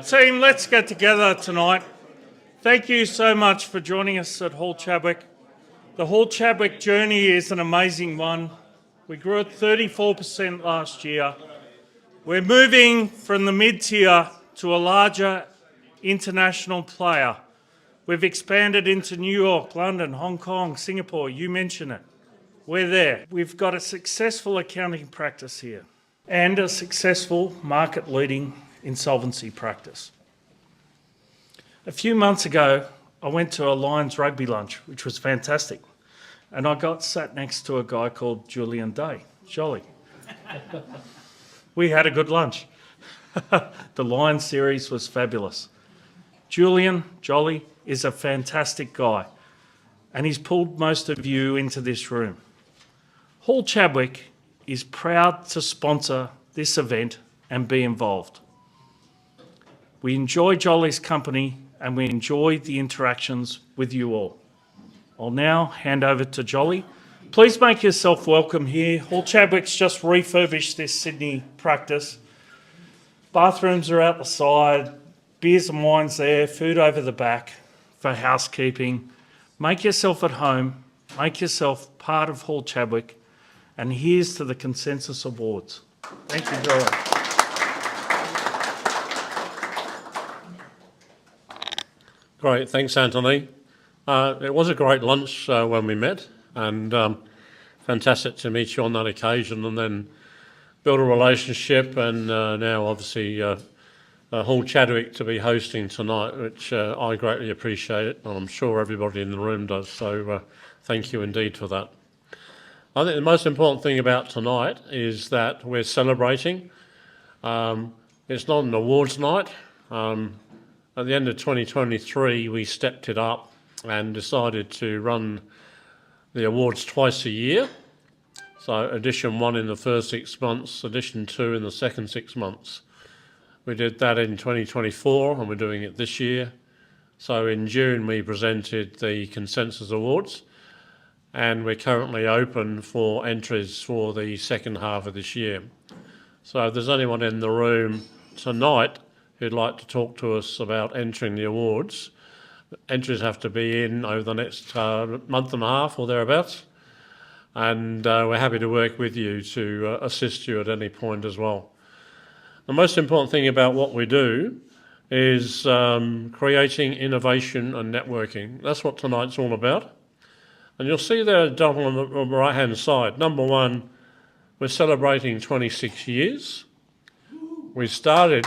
Team, let's get together tonight. Thank you so much for joining us at Hall Chadwick. The Hall Chadwick journey is an amazing one. We grew at 34% last year. We're moving from the mid-tier to a larger international player. We've expanded into New York, London, Hong Kong, Singapore, you mention it. We're there. We've got a successful accounting practice here and a successful market-leading insolvency practice. A few months ago, I went to a Lions rugby lunch, which was fantastic. And I got sat next to a guy called Julian Jolly. We had a good lunch. The Lions series was fabulous. Julian Jolly is a fantastic guy, and he's pulled most of you into this room. Hall Chadwick is proud to sponsor this event and be involved. We enjoy Jolly's company and we enjoy the interactions with you all. I'll now hand over to Jolly. Please make yourself welcome here. Hall Chadwick's just refurbished this Sydney practice. Bathrooms are out the side, beers and wines there, food over the back for housekeeping. Make yourself at home, make yourself part of Hall Chadwick, and here's to the Consensus Awards. Thank you very much. Great, thanks Anthony. It was a great lunch when we met, and fantastic to meet you on that occasion and then build a relationship, and now obviously Hall Chadwick to be hosting tonight, which I greatly appreciate it, and I'm sure everybody in the room does, so thank you indeed for that. I think the most important thing about tonight is that we're celebrating. It's not an awards night. At the end of 2023, we stepped it up and decided to run the awards twice a year. So edition 1 in the first 6 months, edition 2 in the second 6 months. We did that in 2024 and we're doing it this year. So in June, we presented the Consensus Awards, and we're currently open for entries for the second half of this year. So if there's anyone in the room tonight who'd like to talk to us about entering the awards, entries have to be in over the next month and a half or thereabouts, and we're happy to work with you to assist you at any point as well. The most important thing about what we do is creating innovation and networking. That's what tonight's all about. And you'll see there down on the right-hand side, number 1, we're celebrating 26 years. We started,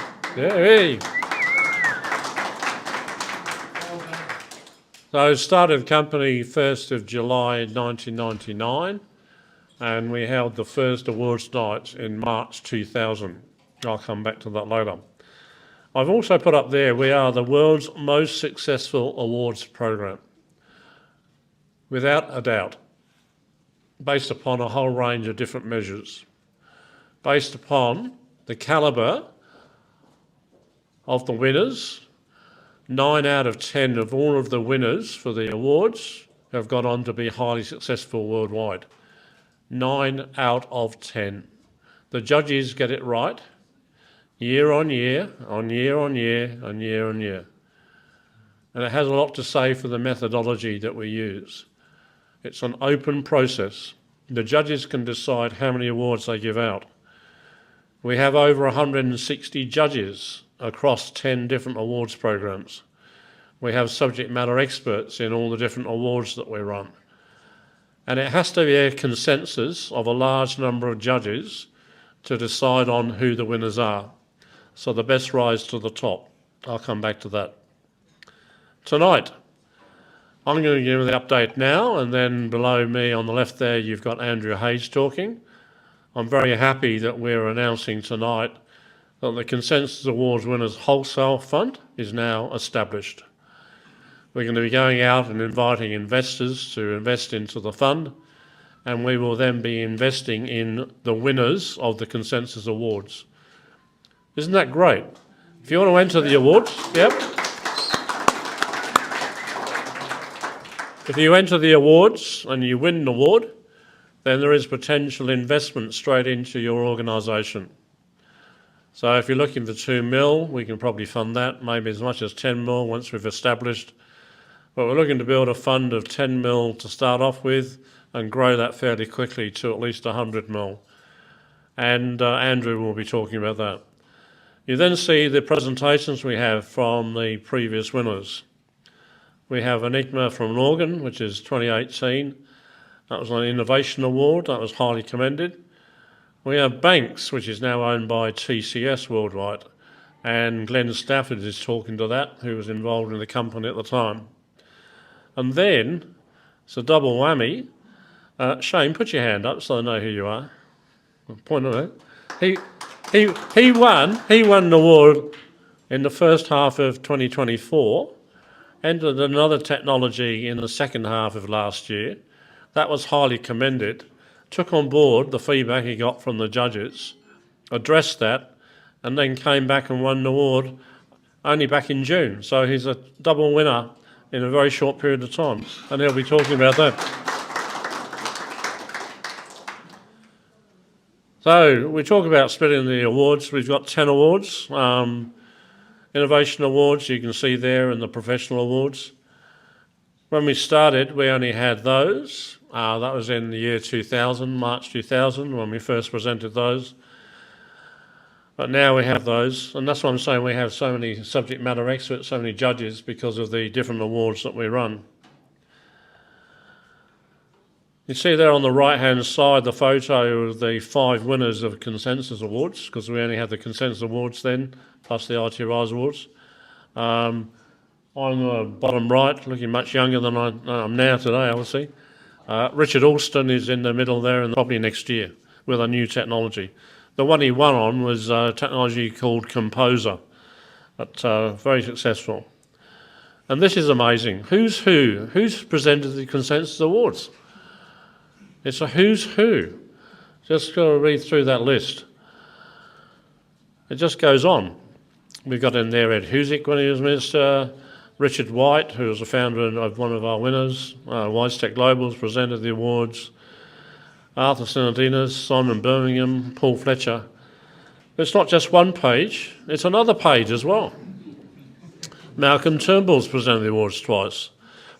So started the company 1st of July 1999, and we held the first awards night in March 2000. I'll come back to that later. I've also put up there, we are the world's most successful awards program, without a doubt, based upon a whole range of different measures, based upon the calibre of the winners. 9 out of 10 of all of the winners for the awards have gone on to be highly successful worldwide. 9 out of 10. The judges get it right year on year, on year on year, on year on year. And it has a lot to say for the methodology that we use. It's an open process. The judges can decide how many awards they give out. We have over 160 judges across 10 different awards programs. We have subject matter experts in all the different awards that we run. And it has to be a consensus of a large number of judges to decide on who the winners are. So the best rise to the top. I'll come back to that. Tonight, I'm going to give you the update now, and then below me on the left there, you've got Andrew Hayes talking. I'm very happy that we're announcing tonight that the Consensus Awards Winners Wholesale Fund is now established. We're going to be going out and inviting investors to invest into the fund, and we will then be investing in the winners of the Consensus Awards. Isn't that great? If you want to enter the awards, yep. If you enter the awards and you win an award, then there is potential investment straight into your organisation. So if you're looking for 2 mil, we can probably fund that, maybe as much as 10 mil once we've established. But we're looking to build a fund of 10 mil to start off with and grow that fairly quickly to at least 100 mil. And Andrew will be talking about that. You then see the presentations we have from the previous winners. We have Enigma from Norgan, which is 2018. That was an innovation award, that was highly commended. We have Banks, which is now owned by TCS worldwide, and Glenn Stafford is talking to that, who was involved in the company at the time. And then, it's a double whammy. Shane, put your hand up so I know who you are. Point at it. He won an award in the first half of 2024, entered another technology in the second half of last year. That was highly commended. Took on board the feedback he got from the judges, addressed that, and then came back and won an award only back in June. So he's a double winner in a very short period of time, and he'll be talking about that. So we talk about splitting the awards. We've got 10 awards. Innovation awards, you can see there, and the professional awards. When we started, we only had those. That was in the year 2000, March 2000, when we first presented those. But now we have those, and that's why I'm saying we have so many subject matter experts, so many judges, because of the different awards that we run. You see there on the right-hand side the photo of the 5 winners of Consensus Awards, because we only had the Consensus Awards then, plus the IT Rise Awards. On the bottom right, looking much younger than I am now today, obviously. Richard Alston is in the middle there, and probably next year with a new technology. The one he won on was a technology called Composer, but very successful. And this is amazing. Who's who? Who's presented the Consensus Awards? It's a who's who. Just got to read through that list. It just goes on. We've got in there Ed Husick when he was Minister, Richard White, who was the founder of one of our winners, WiseTech Global's presented the awards, Arthur Sinodinos, Simon Birmingham, Paul Fletcher. But it's not just one page, it's another page as well. Malcolm Turnbull's presented the awards twice.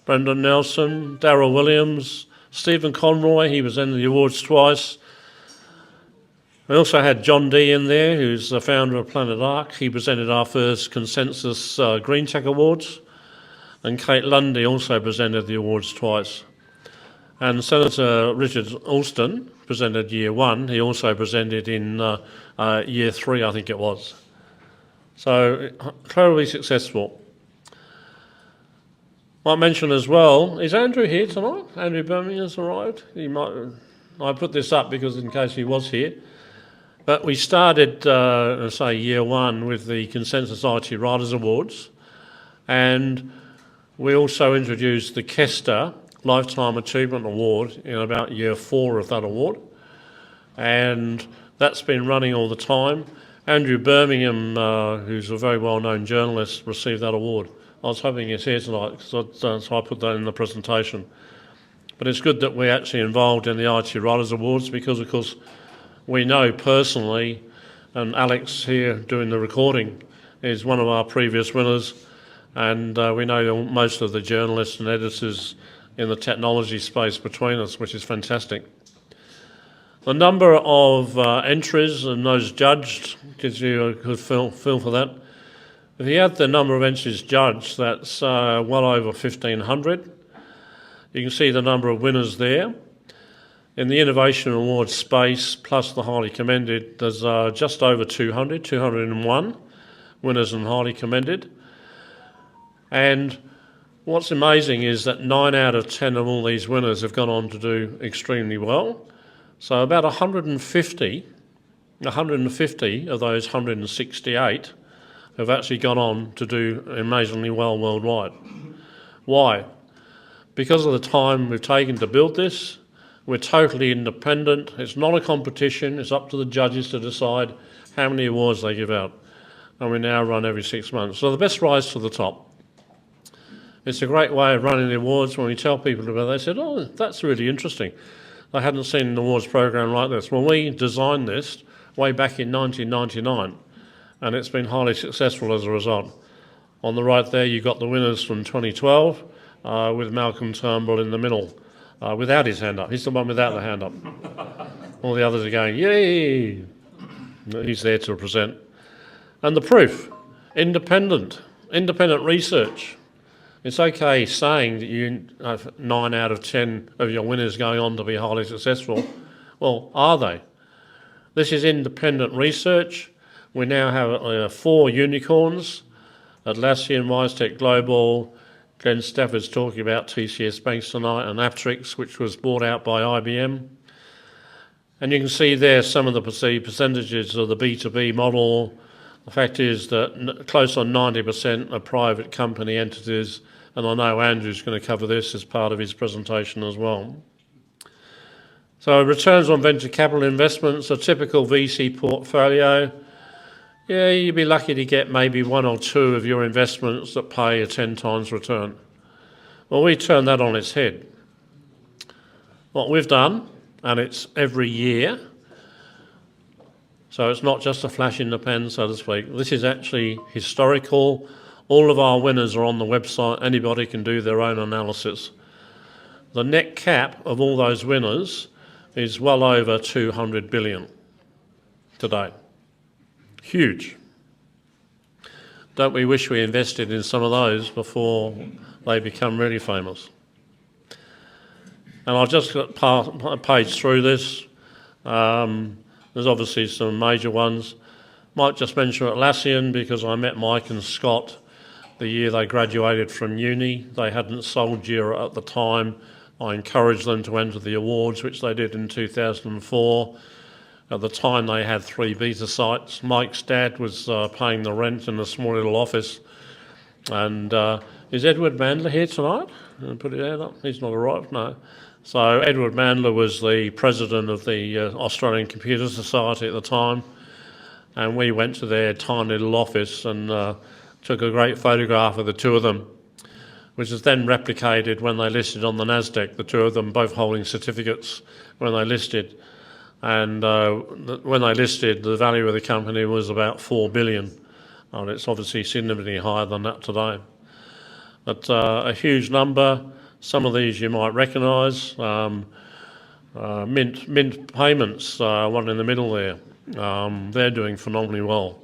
Brendan Nelson, Darryl Williams, Stephen Conroy, he was in the awards twice. We also had John Dee in there, who's the founder of Planet Ark. He presented our first Consensus Green Tech Awards. And Kate Lundy also presented the awards twice. And Senator Richard Alston presented year 1. He also presented in year 3, I think it was. So, incredibly successful. Might mention as well, is Andrew here tonight? Andrew Birmingham's arrived. I put this up because in case he was here. But we started, say, year 1 with the Consensus IT Writers Awards, and we also introduced the Kester Lifetime Achievement Award in about year 4 of that award, and that's been running all the time. Andrew Birmingham, who's a very well-known journalist, received that award. I was hoping he's here tonight, so I put that in the presentation. But it's good that we're actually involved in the IT Writers Awards because, of course, we know personally, and Alex here doing the recording is one of our previous winners, and we know most of the journalists and editors in the technology space between us, which is fantastic. The number of entries and those judged gives you a good feel for that. If you add the number of entries judged, that's well over 1,500. You can see the number of winners there. In the Innovation Awards space, plus the highly commended, there's just over 201 winners and highly commended. And what's amazing is that 9 out of 10 of all these winners have gone on to do extremely well. So about 150 of those 168 have actually gone on to do amazingly well worldwide. Why? Because of the time we've taken to build this. We're totally independent. It's not a competition. It's up to the judges to decide how many awards they give out. And we now run every 6 months. So the best rise to the top. It's a great way of running the awards. When we tell people about it, they said, oh, that's really interesting. They hadn't seen an awards program like this. Well, we designed this way back in 1999. and it's been highly successful as a result. On the right there, you've got the winners from 2012, with Malcolm Turnbull in the middle, without his hand up. He's the one without the hand up. All the others are going, yay! He's there to present. And the proof, independent research. It's okay saying that you have 9 out of 10 of your winners going on to be highly successful. Well, are they? This is independent research. We now have 4 unicorns, Atlassian, WiseTech Global, Glenn Stafford's talking about TCS Banks tonight, and Aptrix, which was bought out by IBM. And you can see there some of the percentages of the B2B model. The fact is that close on 90% are private company entities, and I know Andrew's going to cover this as part of his presentation as well. So returns on venture capital investments, a typical VC portfolio. Yeah, you'd be lucky to get maybe 1 or 2 of your investments that pay a 10 times return. Well, we turn that on its head. What we've done, and it's every year, so it's not just a flash in the pan, so to speak. This is actually historical. All of our winners are on the website. Anybody can do their own analysis. The net cap of all those winners is well over 200 billion today. Huge. Don't we wish we invested in some of those before they become really famous? And I'll just page through this. There's obviously some major ones. Might just mention Atlassian because I met Mike and Scott the year they graduated from uni. They hadn't sold Jira at the time. I encouraged them to enter the awards, which they did in 2004. At the time, they had 3 beta sites. Mike's dad was paying the rent in a small little office. And is Edward Mandler here tonight? Put his hand up. He's not arrived, no. So Edward Mandler was the president of the Australian Computer Society at the time. And we went to their tiny little office and took a great photograph of the 2 of them, which was then replicated when they listed on the NASDAQ, the 2 of them both holding certificates when they listed. And when they listed, the value of the company was about 4 billion. And it's obviously significantly higher than that today. But a huge number. Some of these you might recognise. Mint Payments, one in the middle there. They're doing phenomenally well.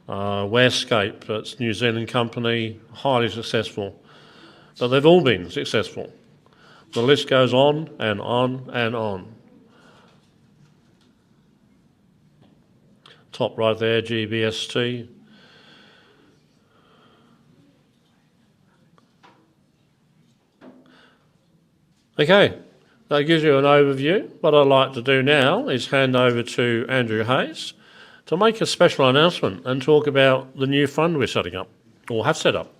Warescape, that's a New Zealand company, highly successful. But they've all been successful. The list goes on and on and on. Top right there, GBST. Okay, that gives you an overview. What I'd like to do now is hand over to Andrew Hayes to make a special announcement and talk about the new fund we're setting up, or have set up.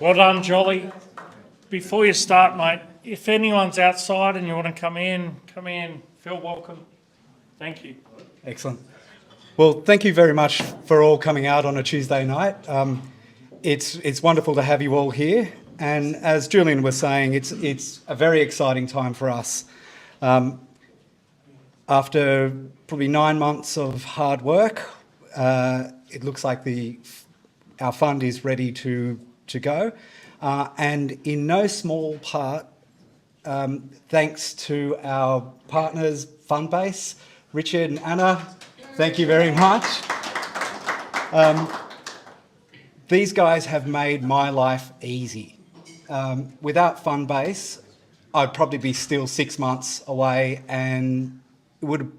Well done, Jolly. Before you start, mate, if anyone's outside and you want to come in, feel welcome. Thank you. Excellent. Well, thank you very much for all coming out on a Tuesday night. It's wonderful to have you all here. And as Julian was saying, it's a very exciting time for us. After probably 9 months of hard work, it looks like our fund is ready to go. And in no small part, thanks to our partners, Fundbase, Richard and Anna, thank you very much. These guys have made my life easy. Without Fundbase, I'd probably be still 6 months away and would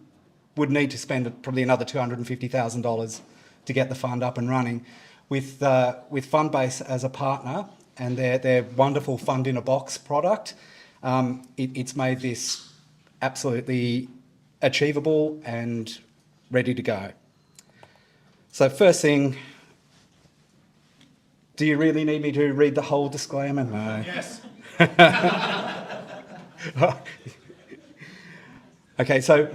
need to spend probably another $250,000 to get the fund up and running. With Fundbase as a partner and their wonderful Fund in a Box product, it's made this absolutely achievable and ready to go. So first thing, do you really need me to read the whole disclaimer? No. Yes. Okay, so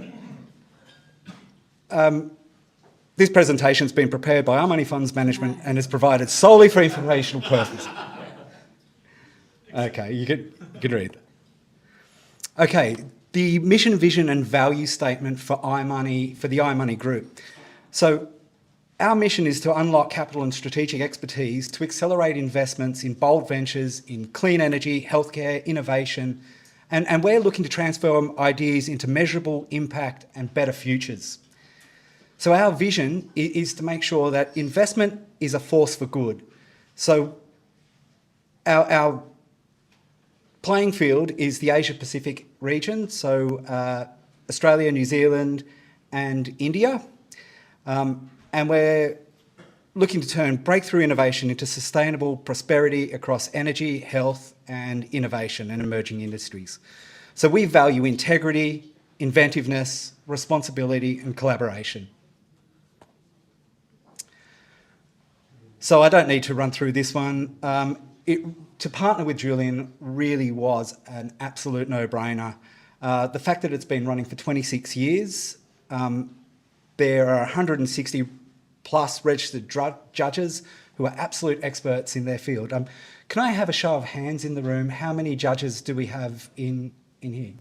this presentation's been prepared by Our Money Funds Management and is provided solely for informational purposes. Okay, you could read. Okay, the mission, vision and value statement for iMoney, for the iMoney Group. So our mission is to unlock capital and strategic expertise to accelerate investments in bold ventures in clean energy, healthcare, innovation, and we're looking to transform ideas into measurable impact and better futures. So our vision is to make sure that investment is a force for good. So our playing field is the Asia Pacific region, so Australia, New Zealand and India. And we're looking to turn breakthrough innovation into sustainable prosperity across energy, health and innovation and emerging industries. So we value integrity, inventiveness, responsibility and collaboration. So I don't need to run through this one. To partner with Julian really was an absolute no-brainer. The fact that it's been running for 26 years, there are 160 plus registered judges who are absolute experts in their field. Can I have a show of hands in the room? How many judges do we have in here?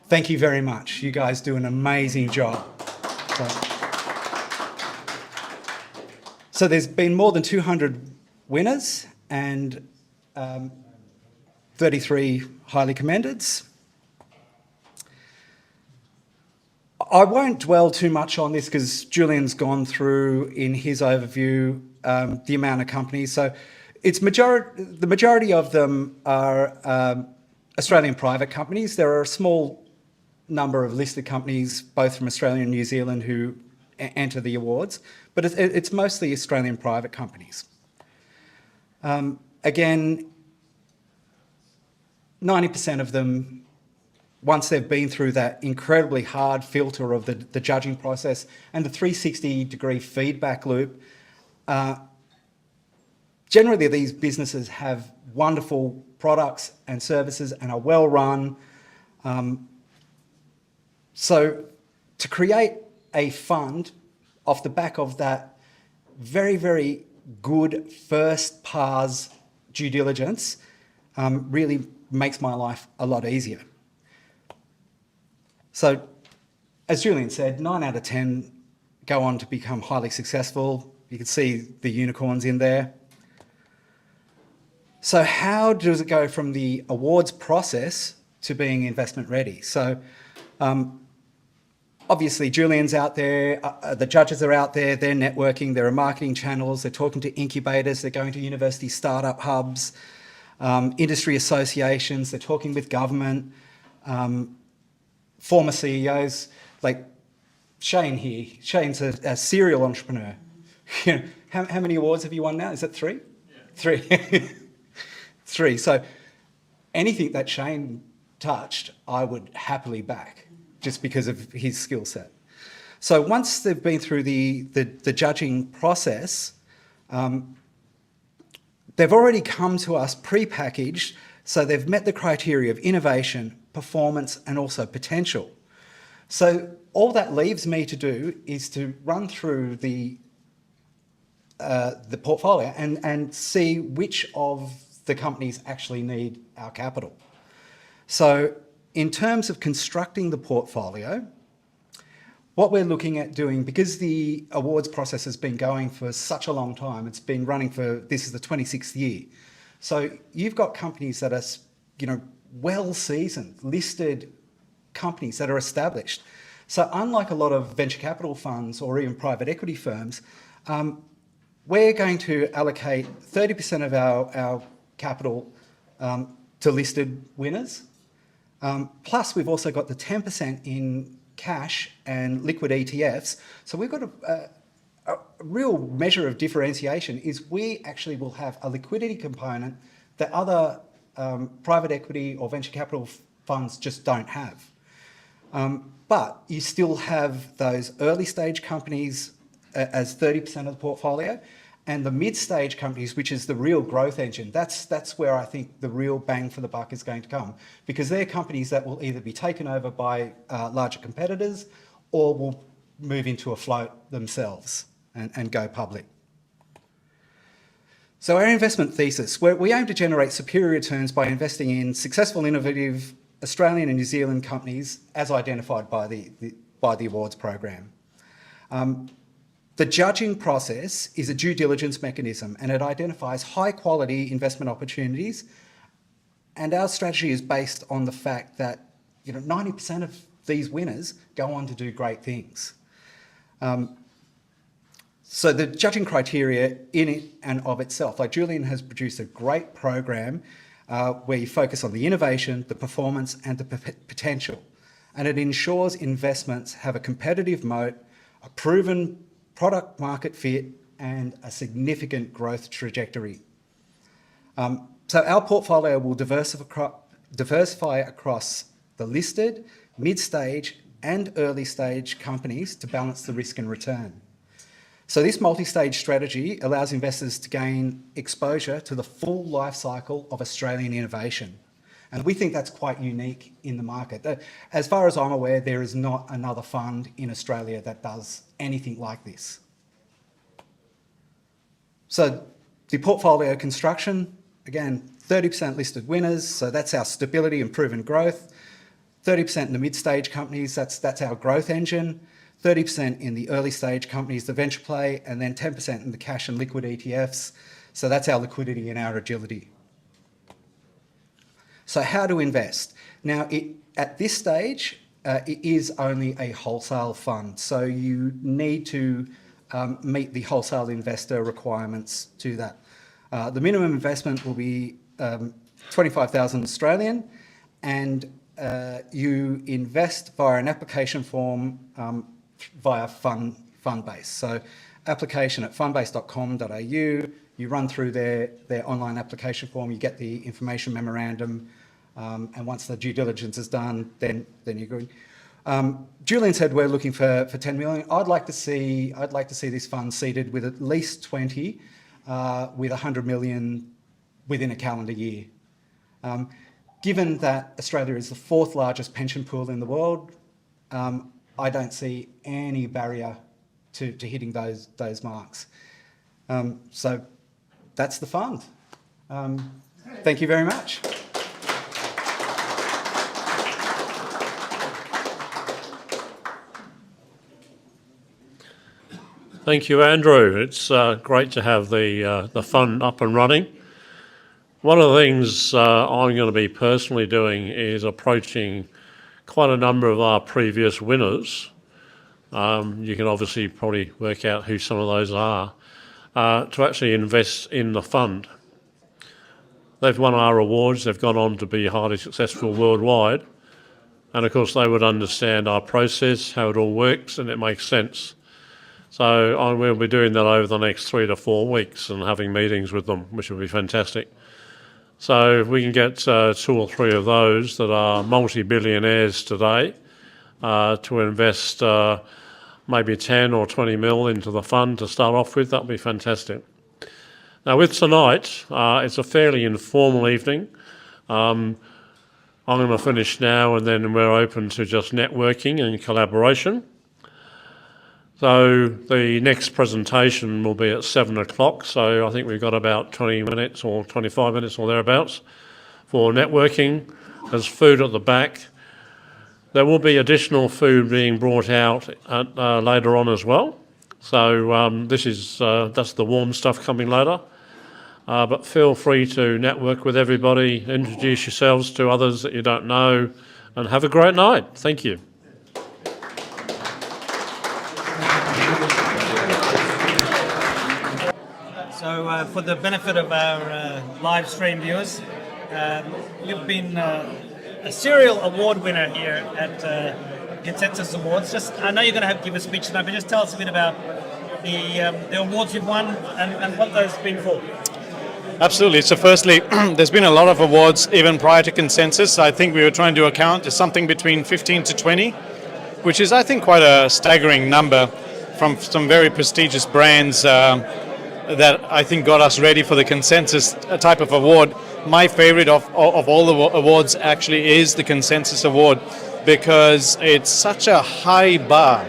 Thank you very much. You guys do an amazing job. So there's been more than 200 winners and 33 highly commendeds. I won't dwell too much on this because Julian's gone through in his overview the amount of companies. So it's the majority of them are Australian private companies. There are a small number of listed companies, both from Australia and New Zealand, who enter the awards, but it's mostly Australian private companies. Again, 90% of them, once they've been through that incredibly hard filter of the judging process and the 360-degree feedback loop, generally these businesses have wonderful products and services and are well run. So to create a fund off the back of that very, very good first pass due diligence really makes my life a lot easier. So, as Julian said, 9 out of 10 go on to become highly successful. You can see the unicorns in there. So how does it go from the awards process to being investment ready? So obviously Julian's out there, the judges are out there, they're networking, there are marketing channels, they're talking to incubators, they're going to university startup hubs, industry associations, they're talking with government, former CEOs, like Shane here. Shane's a serial entrepreneur. You know, how many awards have you won now? Is it 3? Yeah. 3. 3. So anything that Shane touched, I would happily back just because of his skill set. So once they've been through the judging process, they've already come to us pre-packaged, so they've met the criteria of innovation, performance, and also potential. So all that leaves me to do is to run through the portfolio and see which of the companies actually need our capital. So in terms of constructing the portfolio, what we're looking at doing, because the awards process has been going for such a long time, it's been running for, this is the 26th year. So you've got companies that are, you know, well-seasoned, listed companies that are established. So unlike a lot of venture capital funds or even private equity firms, we're going to allocate 30% of our capital to listed winners. Plus we've also got the 10% in cash and liquid ETFs. So we've got a real measure of differentiation is we actually will have a liquidity component that other private equity or venture capital funds just don't have. But you still have those early stage companies as 30% of the portfolio, and the mid-stage companies, which is the real growth engine. That's where I think the real bang for the buck is going to come, because they're companies that will either be taken over by larger competitors or will move into a float themselves and go public. So our investment thesis, we aim to generate superior returns by investing in successful, innovative Australian and New Zealand companies as identified by the awards program. The judging process is a due diligence mechanism, and it identifies high quality investment opportunities. And our strategy is based on the fact that 90% of these winners go on to do great things. So the judging criteria in it and of itself, like Julian has produced a great program where you focus on the innovation, the performance and the potential. And it ensures investments have a competitive moat, a proven product market fit and a significant growth trajectory. So our portfolio will diversify across the listed, mid-stage and early stage companies to balance the risk and return. So this multi-stage strategy allows investors to gain exposure to the full life cycle of Australian innovation. And we think that's quite unique in the market. As far as I'm aware, there is not another fund in Australia that does anything like this. So the portfolio construction, again, 30% listed winners, so that's our stability and proven growth. 30% in the mid-stage companies, that's our growth engine. 30% in the early stage companies, the venture play, and then 10% in the cash and liquid ETFs. So that's our liquidity and our agility. So how to invest? Now, at this stage, it is only a wholesale fund. So you need to meet the wholesale investor requirements to that. The minimum investment will be 25,000 Australian, and you invest via an application form via Fundbase. So application at fundbase.com.au, you run through their online application form, you get the information memorandum, and once the due diligence is done, then you're good. Julian said we're looking for 10 million. I'd like to see this fund seeded with at least 20, with 100 million within a calendar year. Given that Australia is the 4th largest pension pool in the world, I don't see any barrier to hitting those marks. So that's the fund. Thank you very much. Thank you, Andrew. It's great to have the fund up and running. One of the things I'm going to be personally doing is approaching quite a number of our previous winners. You can obviously probably work out who some of those are, to actually invest in the fund. They've won our awards, they've gone on to be highly successful worldwide, and of course they would understand our process, how it all works, and it makes sense. So I will be doing that over the next 3 to 4 weeks and having meetings with them, which will be fantastic. So if we can get 2 or 3 of those that are multi-billionaires today to invest maybe 10 or 20 mil into the fund to start off with, that would be fantastic. Now with tonight, it's a fairly informal evening. I'm going to finish now and then we're open to just networking and collaboration. So the next presentation will be at 7 o'clock, so I think we've got about 20 minutes or 25 minutes or thereabouts for networking. There's food at the back. There will be additional food being brought out later on as well. So that's the warm stuff coming later. But feel free to network with everybody, introduce yourselves to others that you don't know, and have a great night. Thank you. So for the benefit of our live stream viewers, you've been a serial award winner here at Consensus Awards. I know you're going to give a speech tonight, but just tell us a bit about the awards you've won and what those have been for. Absolutely. So firstly, there's been a lot of awards even prior to Consensus. I think we were trying to account to something between 15 to 20, which is, I think, quite a staggering number from some very prestigious brands that I think got us ready for the Consensus type of award. My favorite of all the awards actually is the Consensus Award, because it's such a high bar.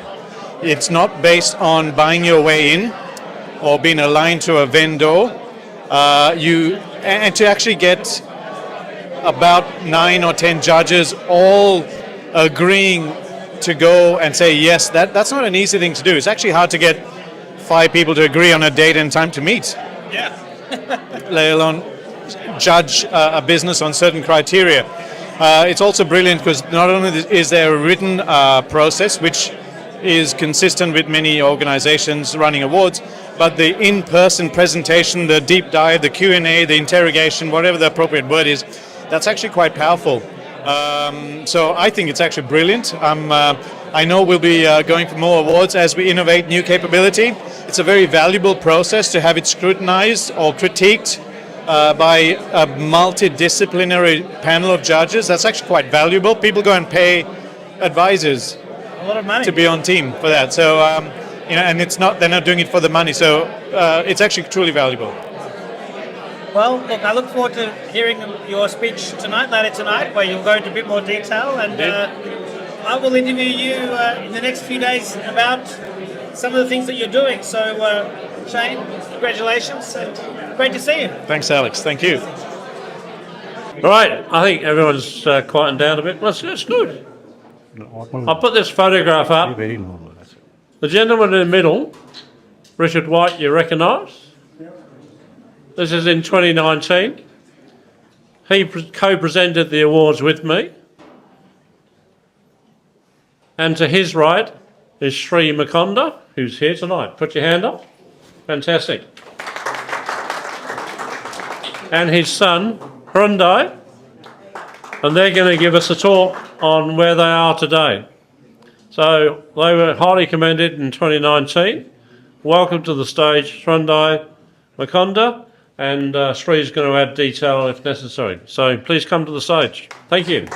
It's not based on buying your way in or being aligned to a vendor. And to actually get about 9 or 10 judges all agreeing to go and say yes, that's not an easy thing to do. It's actually hard to get 5 people to agree on a date and time to meet. Yeah. Let alone judge a business on certain criteria. It's also brilliant because not only is there a written process, which is consistent with many organizations running awards, but the in-person presentation, the deep dive, the Q&A, the interrogation, whatever the appropriate word is, that's actually quite powerful. So I think it's actually brilliant. I know we'll be going for more awards as we innovate new capability. It's a very valuable process to have it scrutinized or critiqued by a multidisciplinary panel of judges. That's actually quite valuable. People go and pay advisors A lot of money. to be on team for that. So, and they're not doing it for the money. So it's actually truly valuable. Well, look, I look forward to hearing your speech later tonight, where you'll go into a bit more detail, and I will interview you in the next few days about some of the things that you're doing. So, Shane, congratulations, and great to see you. Thanks, Alex. Thank you. All right, I think everyone's quieting down a bit. That's good. I'll put this photograph up. The gentleman in the middle, Richard White, you recognise? This is in 2019. He co-presented the awards with me. And to his right is Sri Makonda, who's here tonight. Put your hand up. Fantastic. And his son, Hyundai. And they're going to give us a talk on where they are today. So they were highly commended in 2019. Welcome to the stage, Hyundai Makonda. And Sri is going to add detail if necessary. So please come to the stage. Thank you.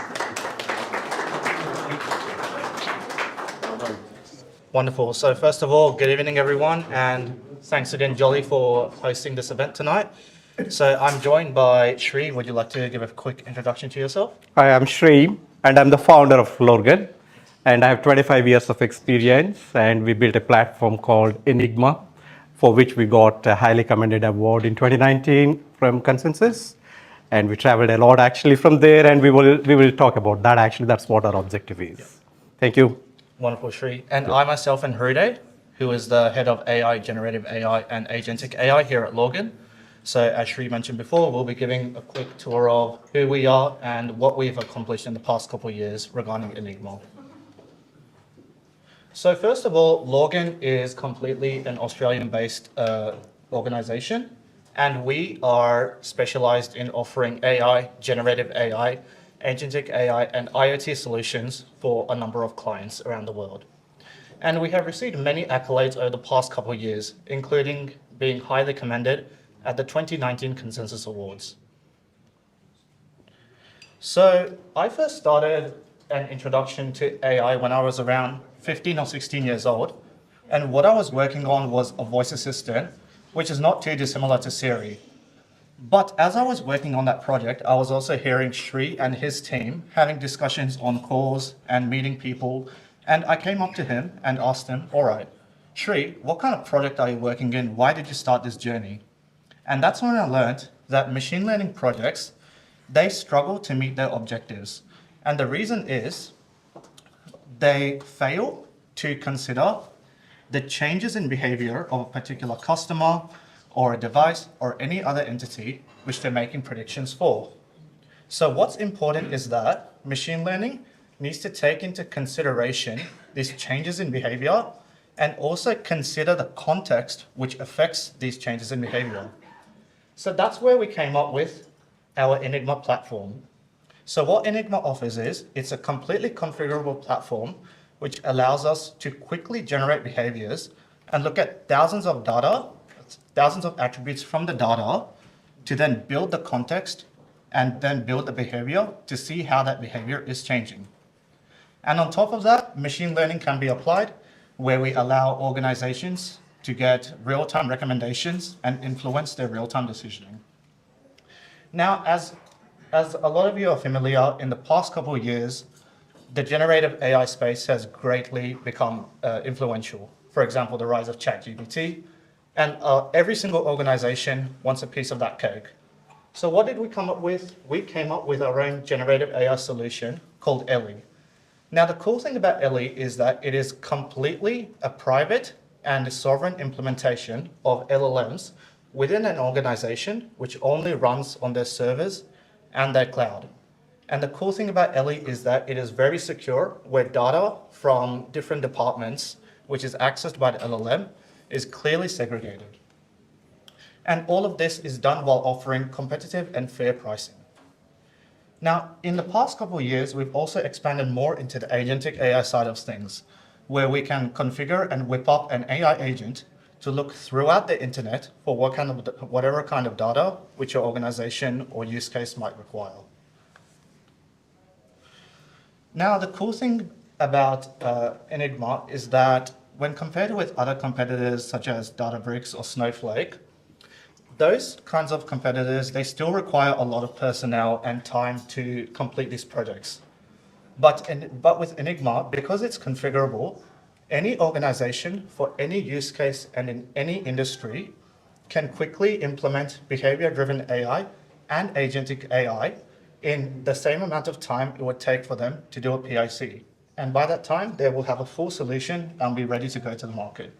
Wonderful. So first of all, good evening, everyone, and thanks again, Jolly, for hosting this event tonight. So I'm joined by Sri. Would you like to give a quick introduction to yourself? Hi, I'm Sri, and I'm the founder of Lorgan, and I have 25 years of experience, and we built a platform called Enigma, for which we got a highly commended award in 2019 from Consensus, and we traveled a lot actually from there, and we will talk about that. Actually, that's what our objective is. Thank you. Wonderful, Sri. And I myself am Hruday, who is the head of AI, generative AI, and agentic AI here at Lorgan. So as Sri mentioned before, we'll be giving a quick tour of who we are and what we've accomplished in the past couple of years regarding Enigma. So first of all, Lorgan is completely an Australian-based organization, and we are specialized in offering AI, generative AI, agentic AI, and IoT solutions for a number of clients around the world. And we have received many accolades over the past couple of years, including being highly commended at the 2019 Consensus Awards. So I first started an introduction to AI when I was around 15 or 16 years old. And what I was working on was a voice assistant, which is not too dissimilar to Siri. But as I was working on that project, I was also hearing Sri and his team having discussions on calls and meeting people. And I came up to him and asked him, all right, Sri, what kind of project are you working in? Why did you start this journey? And that's when I learned that machine learning projects, they struggle to meet their objectives. And the reason is they fail to consider the changes in behavior of a particular customer or a device or any other entity which they're making predictions for. So what's important is that machine learning needs to take into consideration these changes in behavior and also consider the context which affects these changes in behavior. So that's where we came up with our Enigma platform. So what Enigma offers is, it's a completely configurable platform which allows us to quickly generate behaviors and look at thousands of attributes from the data to then build the context and then build the behavior to see how that behavior is changing. And on top of that, machine learning can be applied where we allow organizations to get real-time recommendations and influence their real-time decisioning. Now, as a lot of you are familiar, in the past couple of years, the generative AI space has greatly become influential. For example, the rise of ChatGPT, and every single organization wants a piece of that cake. So what did we come up with? We came up with our own generative AI solution called Ellie. Now, the cool thing about Ellie is that it is completely a private and sovereign implementation of LLMs within an organization which only runs on their servers and their cloud. And the cool thing about Ellie is that it is very secure, where data from different departments, which is accessed by the LLM, is clearly segregated. And all of this is done while offering competitive and fair pricing. Now, in the past couple of years, we've also expanded more into the agentic AI side of things, where we can configure and whip up an AI agent to look throughout the internet for whatever kind of data which your organization or use case might require. Now, the cool thing about Enigma is that when compared with other competitors such as Databricks or Snowflake, those kinds of competitors, they still require a lot of personnel and time to complete these projects. But with Enigma, because it's configurable, any organization for any use case and in any industry can quickly implement behavior-driven AI and agentic AI in the same amount of time it would take for them to do a PIC. And by that time, they will have a full solution and be ready to go to the market.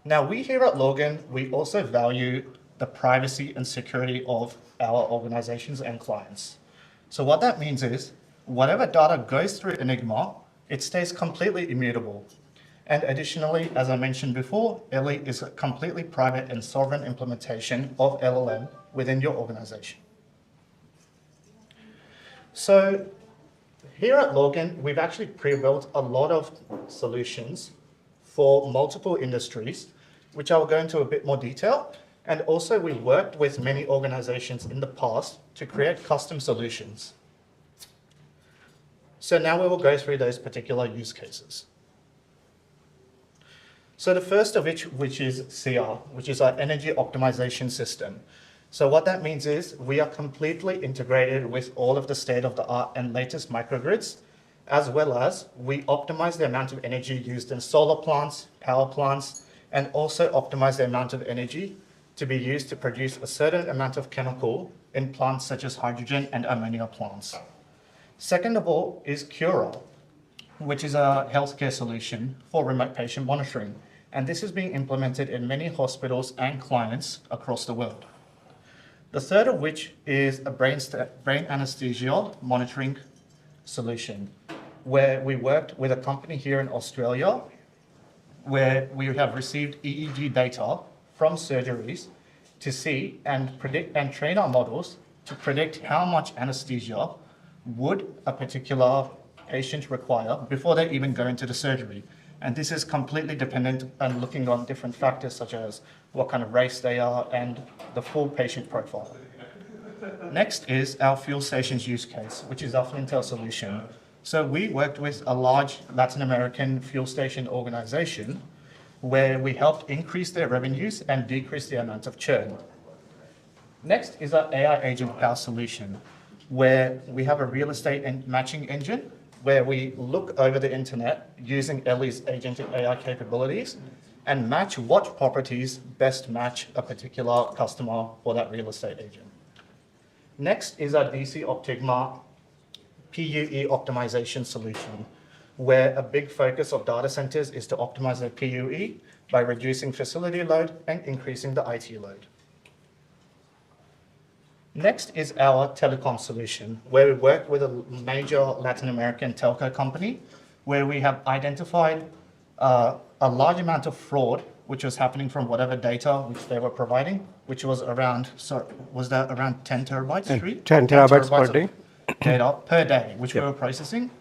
Now, we here at Logan, we also value the privacy and security of our organizations and clients. So what that means is, whatever data goes through Enigma, it stays completely immutable. And additionally, as I mentioned before, Ellie is a completely private and sovereign implementation of LLM within your organization. So here at Logan, we've actually pre-built a lot of solutions for multiple industries, which I'll go into a bit more detail. And also, we worked with many organizations in the past to create custom solutions. So now we will go through those particular use cases. So the first of which is CR, which is our energy optimization system. So what that means is we are completely integrated with all of the state-of-the-art and latest microgrids, as well as we optimize the amount of energy used in solar plants, power plants, and also optimize the amount of energy to be used to produce a certain amount of chemical in plants such as hydrogen and ammonia plants. Second of all is Cura, which is a healthcare solution for remote patient monitoring. And this is being implemented in many hospitals and clients across the world. The third of which is a brain anesthesia monitoring solution, where we worked with a company here in Australia, where we have received EEG data from surgeries to see and predict and train our models to predict how much anesthesia would a particular patient require before they even go into the surgery. And this is completely dependent on looking on different factors such as what kind of race they are and the full patient profile. Next is our fuel stations use case, which is our Flintel solution. So we worked with a large Latin American fuel station organization where we helped increase their revenues and decrease the amount of churn. Next is our AI agent power solution, where we have a real estate and matching engine where we look over the internet using Ellie's agentic AI capabilities and match what properties best match a particular customer for that real estate agent. Next is our DC Optigma PUE optimization solution, where a big focus of data centers is to optimize their PUE by reducing facility load and increasing the IT load. Next is our telecom solution, where we work with a major Latin American telco company, where we have identified a large amount of fraud, which was happening from whatever data which they were providing, which was around, was that around 10 terabytes? 10 terabytes per day. Data per day, which we were processing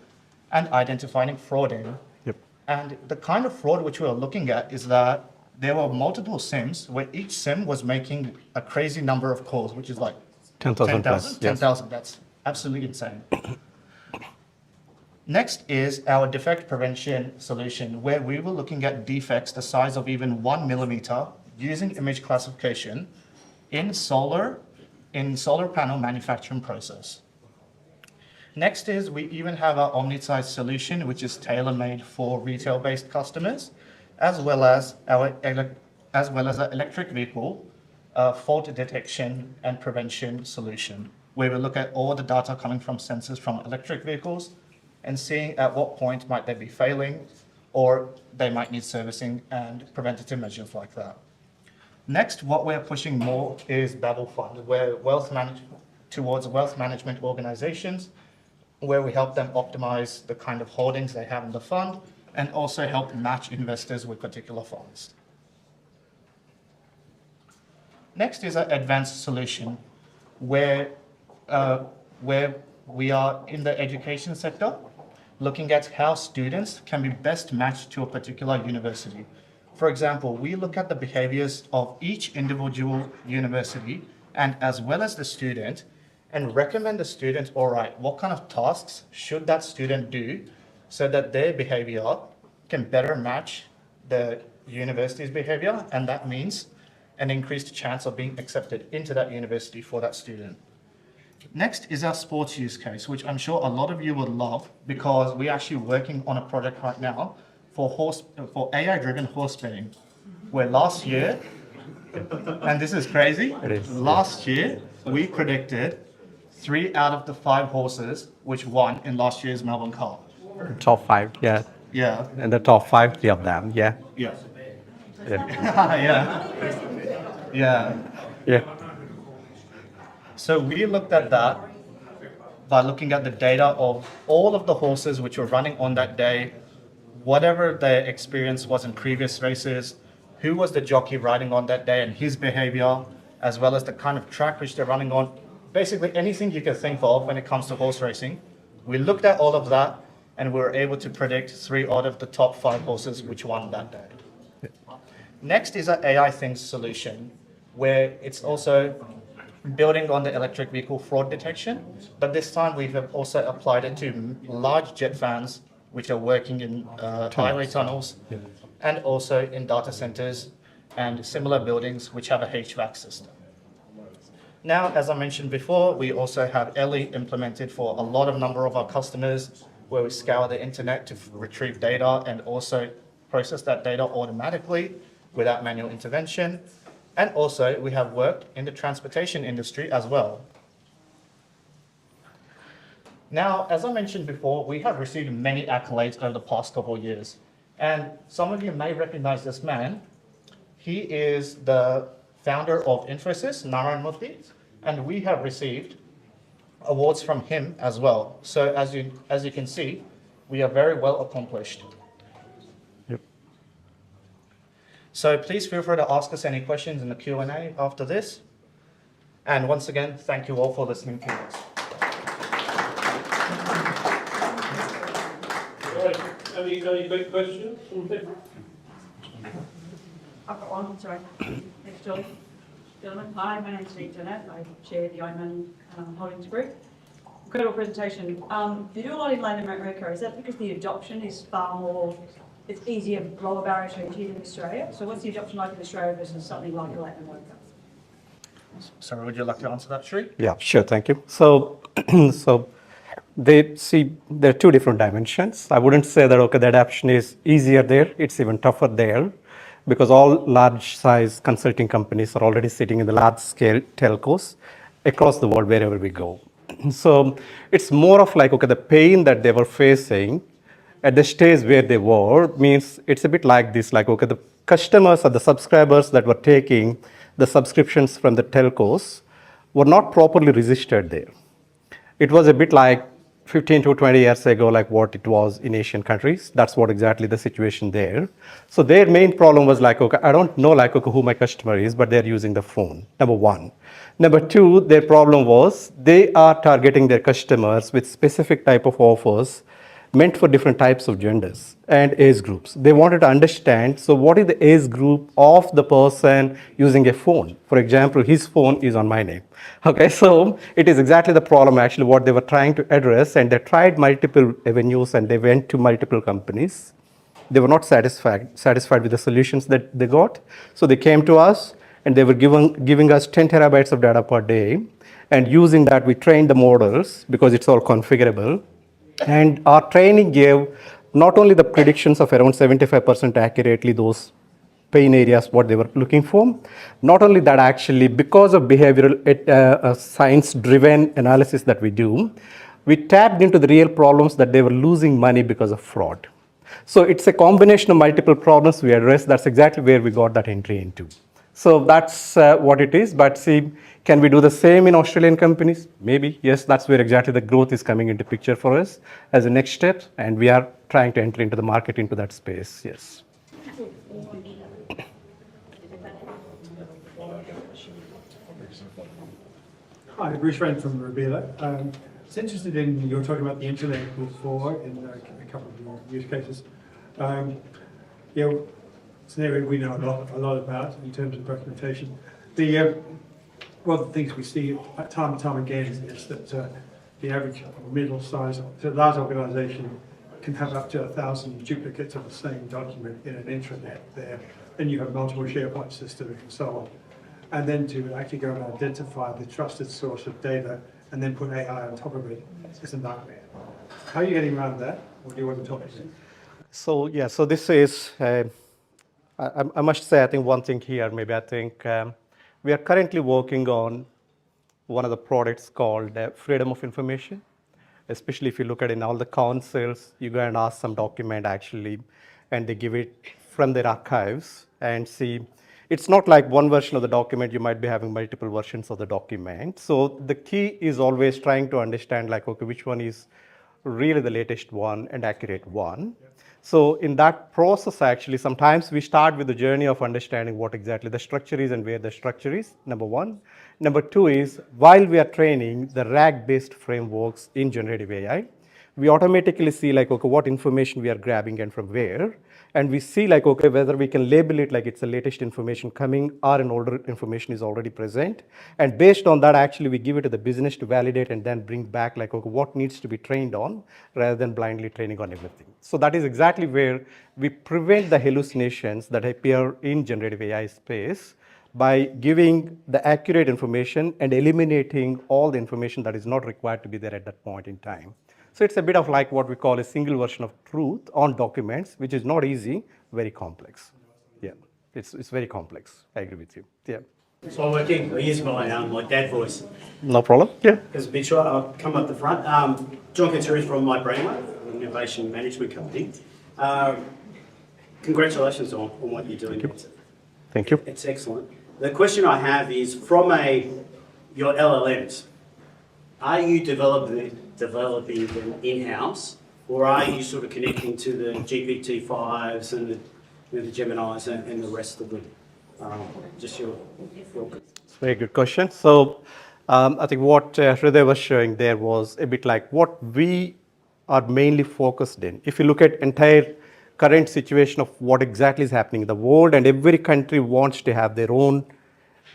and identifying fraud in. Yep. And the kind of fraud which we were looking at is that there were multiple SIMs where each SIM was making a crazy number of calls, which is like 10,000 plus. 10,000, that's absolutely insane. Next is our defect prevention solution, where we were looking at defects the size of even 1 millimeter using image classification in solar panel manufacturing process. Next is we even have our omni-size solution, which is tailor-made for retail-based customers, as well as our electric vehicle a fault detection and prevention solution, where we look at all the data coming from sensors from electric vehicles and seeing at what point might they be failing or they might need servicing and preventative measures like that. Next, what we're pushing more is Babel Fund, where towards wealth management organizations, where we help them optimize the kind of holdings they have in the fund and also help match investors with particular funds. Next is an advanced solution where we are in the education sector, looking at how students can be best matched to a particular university. For example, we look at the behaviors of each individual university and as well as the student and recommend the student, all right, what kind of tasks should that student do so that their behavior can better match the university's behavior, and that means an increased chance of being accepted into that university for that student. Next is our sports use case, which I'm sure a lot of you would love because we're actually working on a project right now for AI-driven horse betting, where last year, and this is crazy, last year we predicted 3 out of the 5 horses which won in last year's Melbourne Cup. Top 5, yeah. Yeah. And the top 5, 3 of them, yeah. Yeah. Yeah. Yeah. Yeah. Yeah. So we looked at that by looking at the data of all of the horses which were running on that day, whatever their experience was in previous races, who was the jockey riding on that day and his behavior, as well as the kind of track which they're running on. Basically anything you can think of when it comes to horse racing. We looked at all of that and we were able to predict 3 out of the top 5 horses which won that day. Next is our AI Things solution, where it's also building on the electric vehicle fraud detection, but this time we have also applied it to large jet fans which are working in highway tunnels and also in data centers and similar buildings which have a HVAC system. Now, as I mentioned before, we also have Ellie implemented for a lot of number of our customers, where we scour the internet to retrieve data and also process that data automatically without manual intervention. And also we have worked in the transportation industry as well. Now, as I mentioned before, we have received many accolades over the past couple of years. And some of you may recognize this man. He is the founder of Infosys, Narayan Murthy, and we have received awards from him as well. So as you can see, we are very well accomplished. Yep. So please feel free to ask us any questions in the Q&A after this. And once again, thank you all for listening to us. Any quick questions from people? I've got one, sorry. Thanks, Julie. Gentlemen, hi, my name's Steve Jannett. I chair the iMoney Holdings Group. Incredible presentation. You do a lot in Latin America. Is that because the adoption is far more, it's easier, lower barrier to entry in Australia? So what's the adoption like in Australia versus something like Latin America? Sorry, would you like to answer that, Sri? Yeah, sure, thank you. So, there are 2 different dimensions. I wouldn't say that, okay, the adoption is easier there, it's even tougher there, because all large size consulting companies are already sitting in the large scale telcos across the world wherever we go. So it's more of like, okay, the pain that they were facing at the stage where they were means it's a bit like this, like, okay, the customers or the subscribers that were taking the subscriptions from the telcos were not properly registered there. It was a bit like 15 to 20 years ago, like what it was in Asian countries. That's what exactly the situation there. So their main problem was like, okay, I don't know like, okay, who my customer is, but they're using the phone, number 1. Number 2, their problem was they are targeting their customers with specific type of offers meant for different types of genders and age groups. They wanted to understand, so what is the age group of the person using a phone? For example, his phone is on my name. Okay, so it is exactly the problem actually what they were trying to address, and they tried multiple avenues and they went to multiple companies. They were not satisfied with the solutions that they got. So they came to us and they were giving us 10 terabytes of data per day. And using that, we trained the models because it's all configurable. And our training gave not only the predictions of around 75% accurately, those pain areas, what they were looking for. Not only that, actually, because of behavioral science-driven analysis that we do, we tapped into the real problems that they were losing money because of fraud. So it's a combination of multiple problems we address. That's exactly where we got that entry into. So that's what it is. But see, can we do the same in Australian companies? Maybe, yes, that's where exactly the growth is coming into picture for us as a next step. And we are trying to enter into the market into that space, yes. Hi, Bruce Wren from Rubila. It's interested in, you were talking about the internet before in a couple of your use cases. Yeah, it's an area we know a lot about in terms of documentation. One of the things we see time and time again is that the average middle-sized to large organisation can have up to 1,000 duplicates of the same document in an intranet there. Then you have multiple SharePoint systems and so on. And then to actually go and identify the trusted source of data and then put AI on top of it is a nightmare. How are you getting around that? What do you want to talk about? So, yeah, so this is, I must say, I think one thing here, maybe I think we are currently working on one of the products called Freedom of Information. Especially if you look at in all the councils, you go and ask some document actually, and they give it from their archives and see. It's not like one version of the document, you might be having multiple versions of the document. So the key is always trying to understand like, okay, which one is really the latest one and accurate one. So in that process, actually, sometimes we start with the journey of understanding what exactly the structure is and where the structure is, number one. Number two is, while we are training the RAG-based frameworks in generative AI, we automatically see like, okay, what information we are grabbing and from where. And we see like, okay, whether we can label it like it's the latest information coming or an older information is already present. And based on that, actually, we give it to the business to validate and then bring back like, okay, what needs to be trained on rather than blindly training on everything. So that is exactly where we prevent the hallucinations that appear in generative AI space by giving the accurate information and eliminating all the information that is not required to be there at that point in time. So it's a bit of like what we call a single version of truth on documents, which is not easy, very complex. Yeah, it's very complex. I agree with you. Yeah. So I'm working, I use my dad voice. No problem. Yeah. Because a bit short, I'll come up the front. John Katsuri from My Brainwave, an innovation management company. Congratulations on what you're doing. Thank you. It's excellent. The question I have is from your LLMs, are you developing them in-house, or are you sort of connecting to the GPT-5s and the Geminis and the rest of them? Just your Very good question. So I think what Hriday was showing there was a bit like what we are mainly focused in. If you look at entire current situation of what exactly is happening in the world, and every country wants to have their own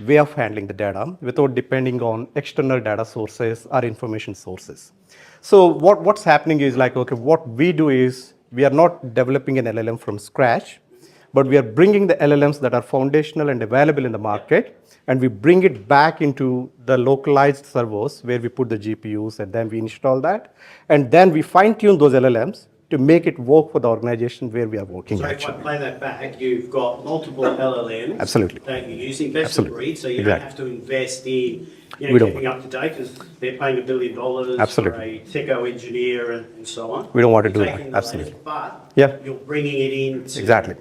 way of handling the data without depending on external data sources or information sources. So what's happening is like, okay, what we do is we are not developing an LLM from scratch, but we are bringing the LLMs that are foundational and available in the market, and we bring it back into the localized servers where we put the GPUs, and then we install that. And then we fine tune those LLMs to make it work for the organization where we are working. So if I play that back, you've got multiple LLMs Absolutely. that you're using, best of Absolutely. breed, so you Exactly. don't have to invest in We don't keeping up to date because they're paying $1 billion Absolutely. for a techo engineer and so on. We don't want to do You're that. taking the Absolutely. latest, but Yeah. you're bringing it in Exactly.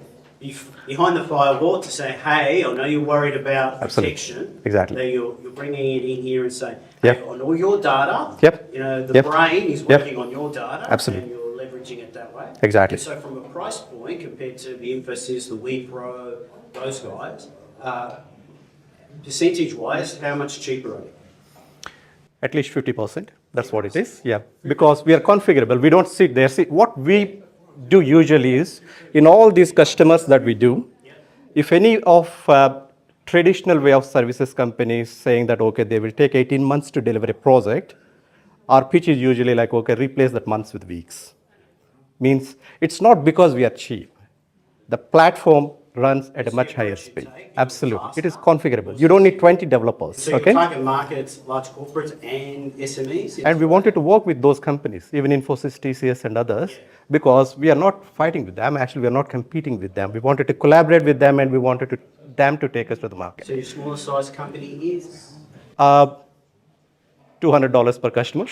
behind the firewall to say, hey, I know you're worried about Absolutely. protection. Exactly. Then you're bringing it in here and saying, Yep. hey, on all your data, Yep. the Yep. brain is Yep. working on your data. Absolutely. And you're leveraging it that way. Exactly. And so from a price point compared to the Infosys, the Wipro, those guys, percentage-wise, how much cheaper are they? At least 50%. That's what it is. Yeah. Because we are configurable. We don't sit there. See, what we do usually is in all these customers that we do, if any of traditional way of services companies saying that, okay, they will take 18 months to deliver a project, our pitch is usually like, okay, replace that months with weeks. Means it's not because we are cheap. The platform runs at a much get higher where it should speed. take, Absolutely. It is faster. configurable. You don't need 20 developers. So you Okay. target markets, large corporates and SMEs? And we wanted to work with those companies, even Infosys, TCS, and others, because we are not fighting with them. Actually, we are not competing with them. We wanted to collaborate with them, and we wanted them to take us to the market. So your smaller size company is? $200 per customer.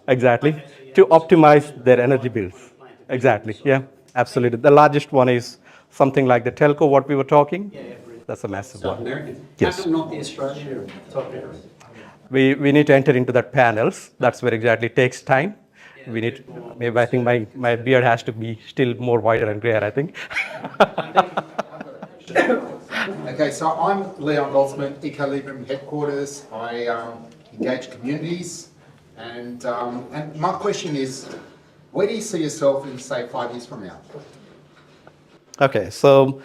Exactly. To optimize their energy bills. Exactly. Yeah, absolutely. The largest one is something like the telco, what we were talking. That's a massive South one. American? Yes. How come not the Australian top area? We need to enter into that panels. That's where exactly it takes time. We need, maybe I think my beard has to be still more whiter and grayer, I think. Okay, so I'm Leon Goldsman, Ecolibrum headquarters. I engage communities, and my question is, where do you see yourself in, say, 5 years from now? Okay, so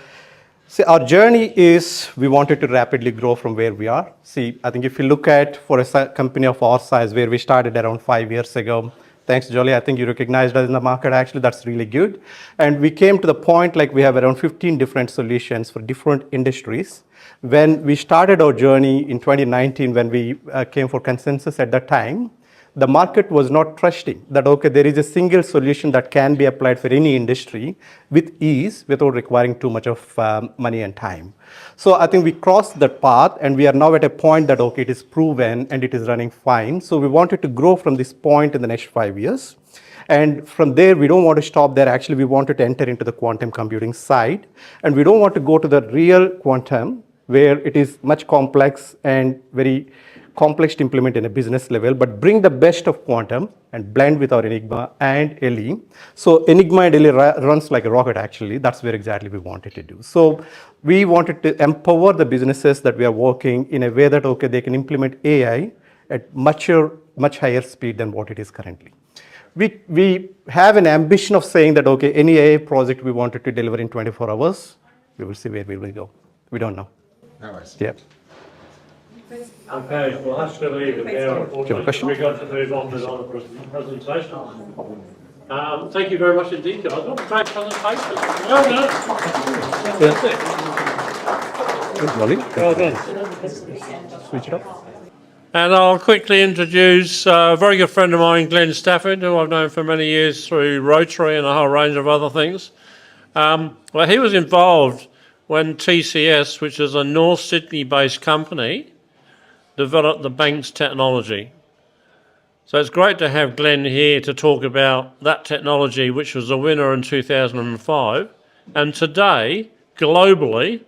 see, our journey is we wanted to rapidly grow from where we are. See, I think if you look at for a company of our size, where we started around 5 years ago, thanks, Jolie, I think you recognized us in the market. Actually, that's really good. And we came to the point like we have around 15 different solutions for different industries. When we started our journey in 2019, when we came for consensus at that time, the market was not trusting that, okay, there is a single solution that can be applied for any industry with ease without requiring too much of money and time. So I think we crossed that path, and we are now at a point that, okay, it is proven and it is running fine. So we wanted to grow from this point in the next 5 years. And from there, we don't want to stop there. Actually, we wanted to enter into the quantum computing side. And we don't want to go to the real quantum, where it is much complex and very complex to implement in a business level, but bring the best of quantum and blend with our Enigma and LE. So Enigma and LE runs like a rocket, actually. That's where exactly we wanted to do. So we wanted to empower the businesses that we are working in a way that, okay, they can implement AI at much higher speed than what it is currently. We have an ambition of saying that, okay, any AI project we wanted to deliver in 24 hours, we will see where we will go. We don't know. No worries. Yeah. Okay, we'll have to leave it there, unfortunately. We've got to move on to the other presentation. Thank you very much indeed, guys. What a great presentation. Well done. Well done. Switch it up. And I'll quickly introduce a very good friend of mine, Glenn Stafford, who I've known for many years through Rotary and a whole range of other things. Well, he was involved when TCS, which is a North Sydney-based company, developed the bank's technology. So it's great to have Glenn here to talk about that technology, which was a winner in 2005, and today, globally,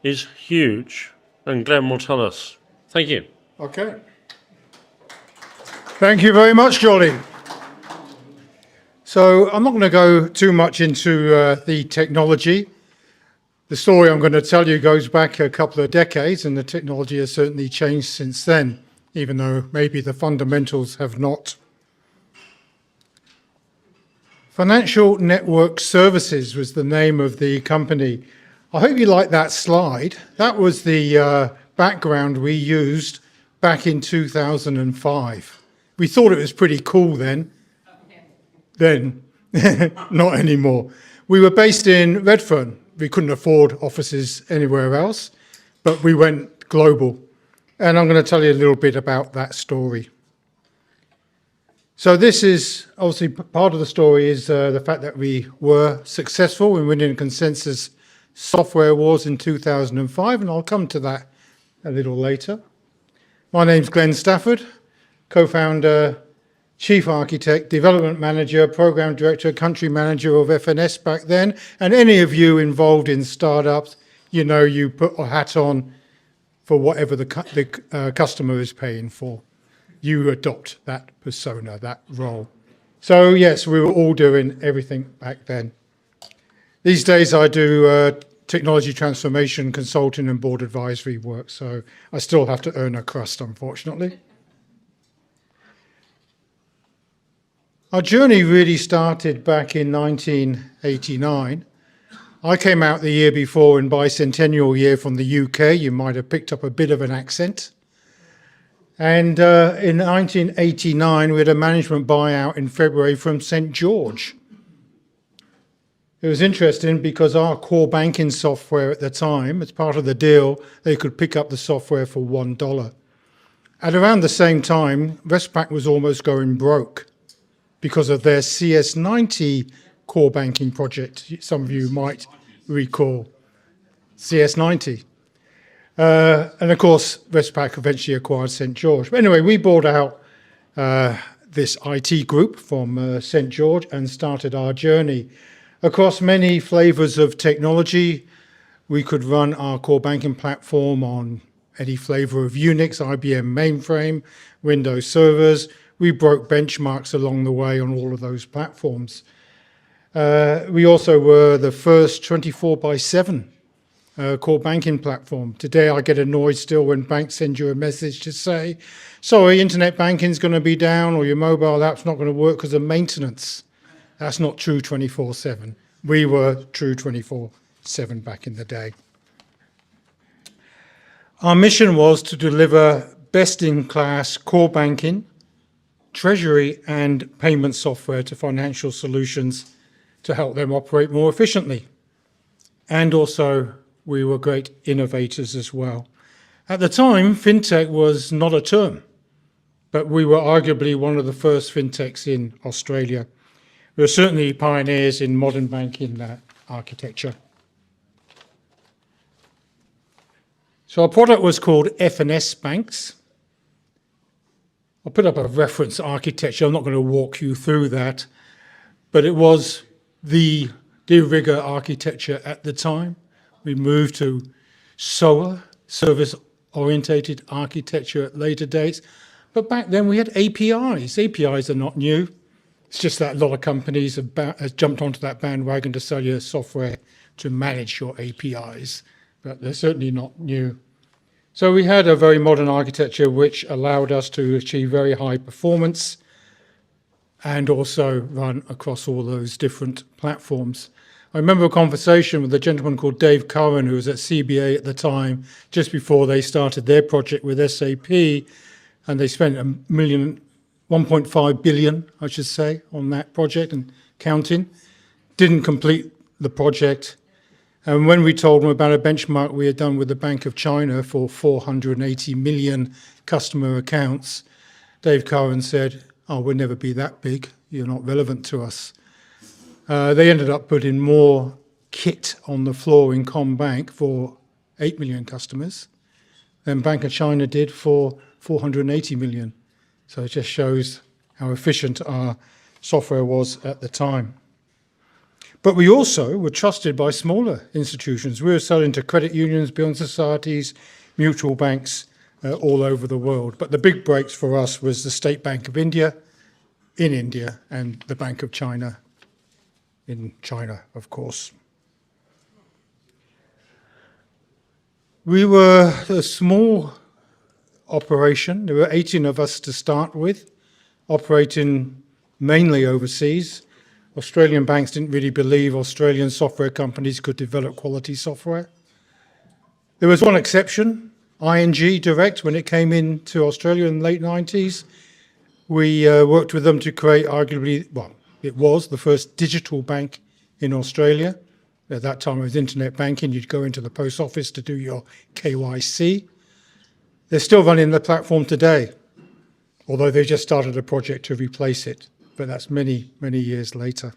is huge. And Glenn will tell us. Thank you. Okay. Thank you very much, Jolie. So I'm not going to go too much into the technology. The story I'm going to tell you goes back a couple of decades, and the technology has certainly changed since then, even though maybe the fundamentals have not. Financial Network Services was the name of the company. I hope you like that slide. That was the background we used back in 2005. We thought it was pretty cool then. Not anymore. We were based in Redfern. We couldn't afford offices anywhere else, but we went global. And I'm going to tell you a little bit about that story. So this is obviously part of the story is the fact that we were successful in winning Consensus Software Awards in 2005, and I'll come to that a little later. My name's Glenn Stafford, co-founder, Chief Architect, Development Manager, Program Director, Country Manager of FNS back then. And any of you involved in startups, you know you put a hat on for whatever the customer is paying for. You adopt that persona, that role. So yes, we were all doing everything back then. These days I do technology transformation, consulting and board advisory work, so I still have to earn a crust, unfortunately. Our journey really started back in 1989. I came out the year before in bicentennial year from the UK. You might have picked up a bit of an accent. And in 1989, we had a management buyout in February from St. George. It was interesting because our core banking software at the time, as part of the deal, they could pick up the software for $1. At around the same time, Westpac was almost going broke because of their CS90 core banking project. Some of you might recall CS90. And of course, Westpac eventually acquired St. George. But anyway, we bought out this IT group from St. George and started our journey. Across many flavors of technology, we could run our core banking platform on any flavor of Unix, IBM mainframe, Windows servers. We broke benchmarks along the way on all of those platforms. We also were the first 24/7 core banking platform. Today, I get annoyed still when banks send you a message to say, sorry, internet banking's going to be down or your mobile app's not going to work because of maintenance. That's not true 24/7. We were true 24/7 back in the day. Our mission was to deliver best-in-class core banking, treasury and payment software to financial solutions to help them operate more efficiently. And also, we were great innovators as well. At the time, fintech was not a term, but we were arguably one of the first fintechs in Australia. We were certainly pioneers in modern banking architecture. So our product was called F&S Banks. I'll put up a reference architecture. I'm not going to walk you through that, but it was the de rigueur architecture at the time. We moved to SOA, service-orientated architecture at later dates. But back then we had APIs. APIs are not new. It's just that a lot of companies have jumped onto that bandwagon to sell you software to manage your APIs, but they're certainly not new. So we had a very modern architecture which allowed us to achieve very high performance and also run across all those different platforms. I remember a conversation with a gentleman called Dave Curran, who was at CBA at the time, just before they started their project with SAP, and they spent $1.5 billion, I should say, on that project and counting. Didn't complete the project. And when we told them about a benchmark we had done with the Bank of China for 480 million customer accounts, Dave Curran said, oh, we'll never be that big. You're not relevant to us. They ended up putting more kit on the floor in CommBank for 8 million customers than Bank of China did for 480 million. So it just shows how efficient our software was at the time. But we also were trusted by smaller institutions. We were selling to credit unions, building societies, mutual banks all over the world. But the big breaks for us was the State Bank of India in India and the Bank of China in China, of course. We were a small operation. There were 18 of us to start with, operating mainly overseas. Australian banks didn't really believe Australian software companies could develop quality software. There was one exception, ING Direct, when it came into Australia in the late 90s. We worked with them to create arguably, well, it was the first digital bank in Australia. At that time it was internet banking. You'd go into the post office to do your KYC. They're still running the platform today, although they just started a project to replace it. But that's many, many years later.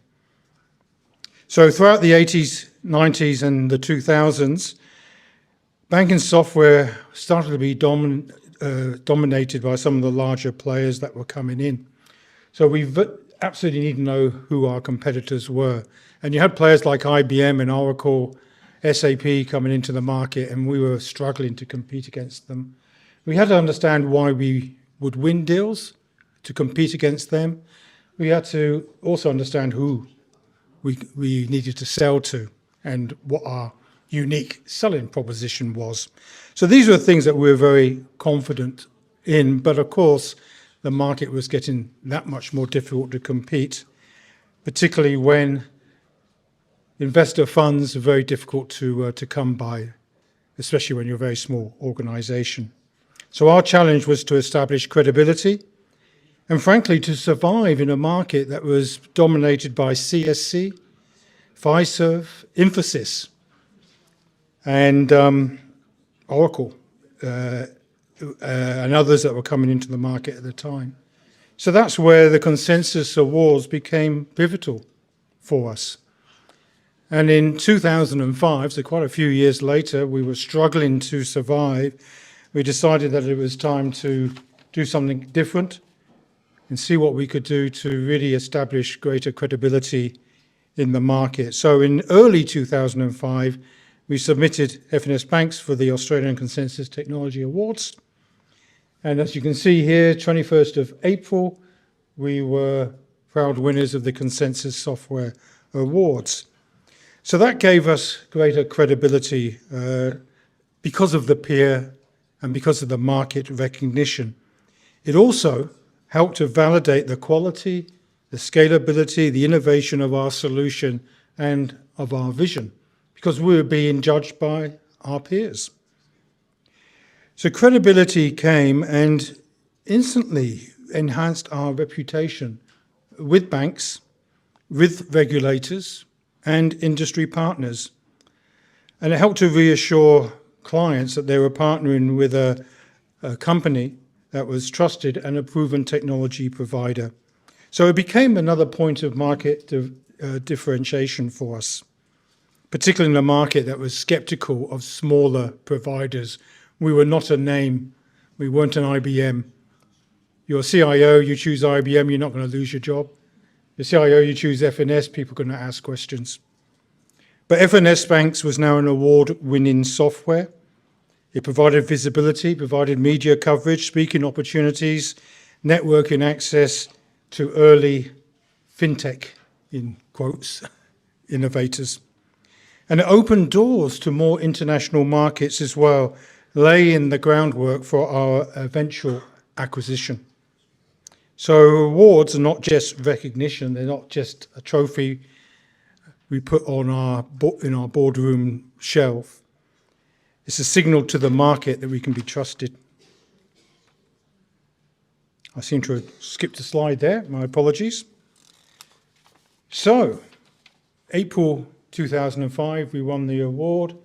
So throughout the 80s, 90s and the 2000s, banking software started to be dominated by some of the larger players that were coming in. So we absolutely need to know who our competitors were. And you had players like IBM and Oracle, SAP coming into the market, and we were struggling to compete against them. We had to understand why we would win deals to compete against them. We had to also understand who we needed to sell to and what our unique selling proposition was. So these were things that we were very confident in, but of course the market was getting that much more difficult to compete, particularly when investor funds are very difficult to come by, especially when you're a very small organization. So our challenge was to establish credibility and frankly to survive in a market that was dominated by CSC, Fiserv, Infosys, and Oracle, and others that were coming into the market at the time. So that's where the Consensus Awards became pivotal for us. And in 2005, so quite a few years later, we were struggling to survive. We decided that it was time to do something different and see what we could do to really establish greater credibility in the market. So in early 2005, we submitted F&S Banks for the Australian Consensus Technology Awards. And as you can see here, 21st of April, we were proud winners of the Consensus Software Awards. So that gave us greater credibility because of the peer and because of the market recognition. It also helped to validate the quality, the scalability, the innovation of our solution and of our vision, because we were being judged by our peers. So credibility came and instantly enhanced our reputation with banks, with regulators, and industry partners. And it helped to reassure clients that they were partnering with a company that was trusted and a proven technology provider. So it became another point of market differentiation for us, particularly in a market that was skeptical of smaller providers. We were not a name. We weren't an IBM. You're a CIO, you choose IBM, you're not going to lose your job. The CIO, you choose F&S, people are going to ask questions. But F&S Banks was now an award-winning software. It provided visibility, provided media coverage, speaking opportunities, networking access to early fintech, in quotes, innovators. And it opened doors to more international markets as well, laying the groundwork for our eventual acquisition. So awards are not just recognition, they're not just a trophy we put on in our boardroom shelf. It's a signal to the market that we can be trusted. I seem to have skipped a slide there, my apologies. So, April 2005, we won the award.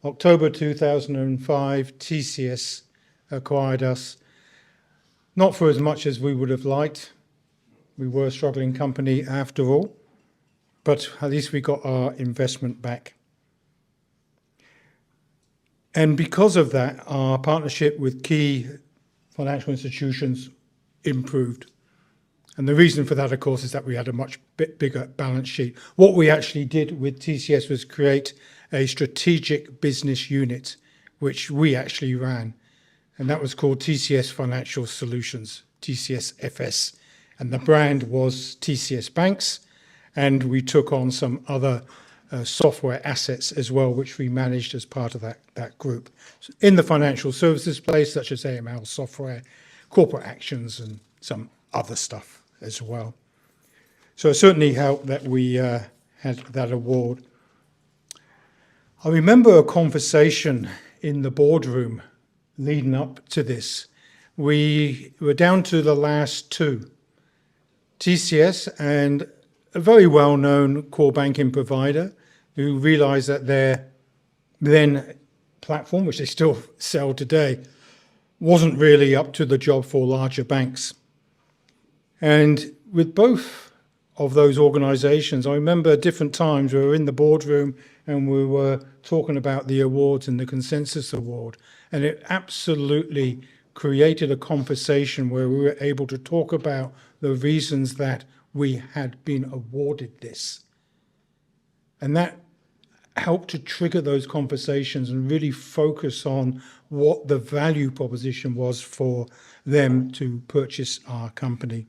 October 2005, TCS acquired us. Not for as much as we would have liked. We were a struggling company after all, but at least we got our investment back. And because of that, our partnership with key financial institutions improved. And the reason for that, of course, is that we had a much bigger balance sheet. What we actually did with TCS was create a strategic business unit, which we actually ran. And that was called TCS Financial Solutions, TCS FS. And the brand was TCS Banks. And we took on some other software assets as well, which we managed as part of that group. So in the financial services place, such as AML software, corporate actions, and some other stuff as well. So it certainly helped that we had that award. I remember a conversation in the boardroom leading up to this. We were down to the last two, TCS and a very well-known core banking provider who realized that their then platform, which they still sell today, wasn't really up to the job for larger banks. And with both of those organizations, I remember different times we were in the boardroom and we were talking about the awards and the Consensus Award. And it absolutely created a conversation where we were able to talk about the reasons that we had been awarded this. And that helped to trigger those conversations and really focus on what the value proposition was for them to purchase our company.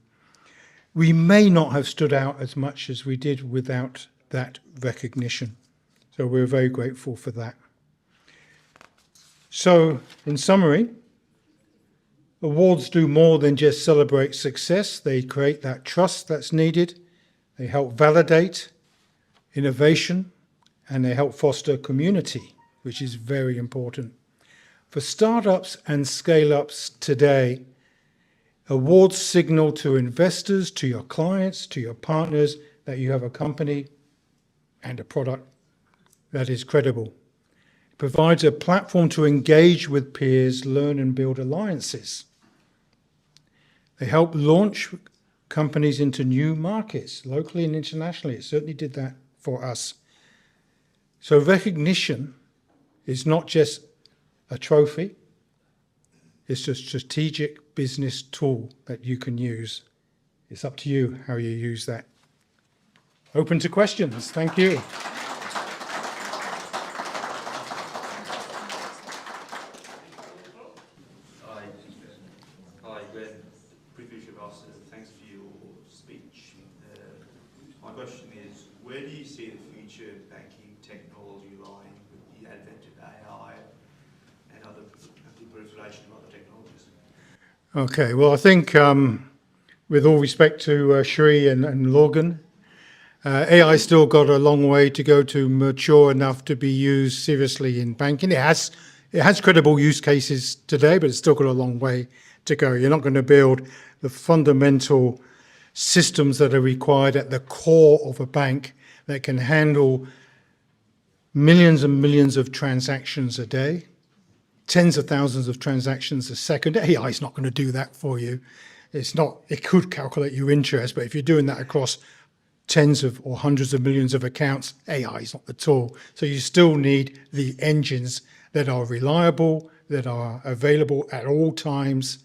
We may not have stood out as much as we did without that recognition. So we're very grateful for that. So in summary, awards do more than just celebrate success. They create that trust that's needed. They help validate innovation, and they help foster community, which is very important. For startups and scale-ups today, awards signal to investors, to your clients, to your partners, that you have a company and a product that is credible. It provides a platform to engage with peers, learn and build alliances. They help launch companies into new markets, locally and internationally. It certainly did that for us. So recognition is not just a trophy, it's a strategic business tool that you can use. It's up to you how you use that. Open to questions. Thank you. Hi, Glenn. Privilege of us. Thanks for your speech. My question is, where do you see the future banking technology lying with the advent of AI and the proliferation of other technologies? Okay, well, I think with all respect to Sri and Logan, AI still got a long way to go to mature enough to be used seriously in banking. It has credible use cases today, but it's still got a long way to go. You're not going to build the fundamental systems that are required at the core of a bank that can handle millions and millions of transactions a day, tens of thousands of transactions a second. AI is not going to do that for you. It could calculate your interest, but if you're doing that across tens of or hundreds of millions of accounts, AI is not the tool. So you still need the engines that are reliable, that are available at all times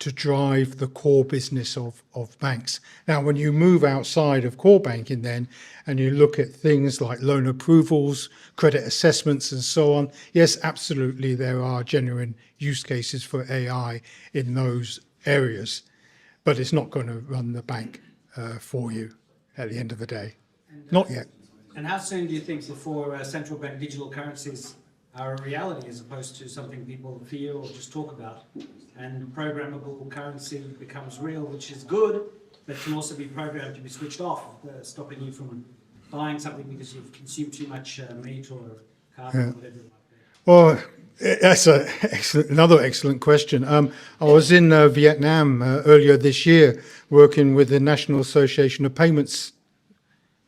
to drive the core business of banks. Now, when you move outside of core banking then, and you look at things like loan approvals, credit assessments and so on, yes, absolutely, there are genuine use cases for AI in those areas, but it's not going to run the bank for you at the end of the day. Not yet. And how soon do you think before central bank digital currencies are a reality as opposed to something people fear or just talk about, and programmable currency becomes real, which is good, but can also be programmed to be switched off, stopping you from buying something because you've consumed too much meat or carbon or whatever it might be? Well, that's another excellent question. I was in Vietnam earlier this year working with the National Association of Payments,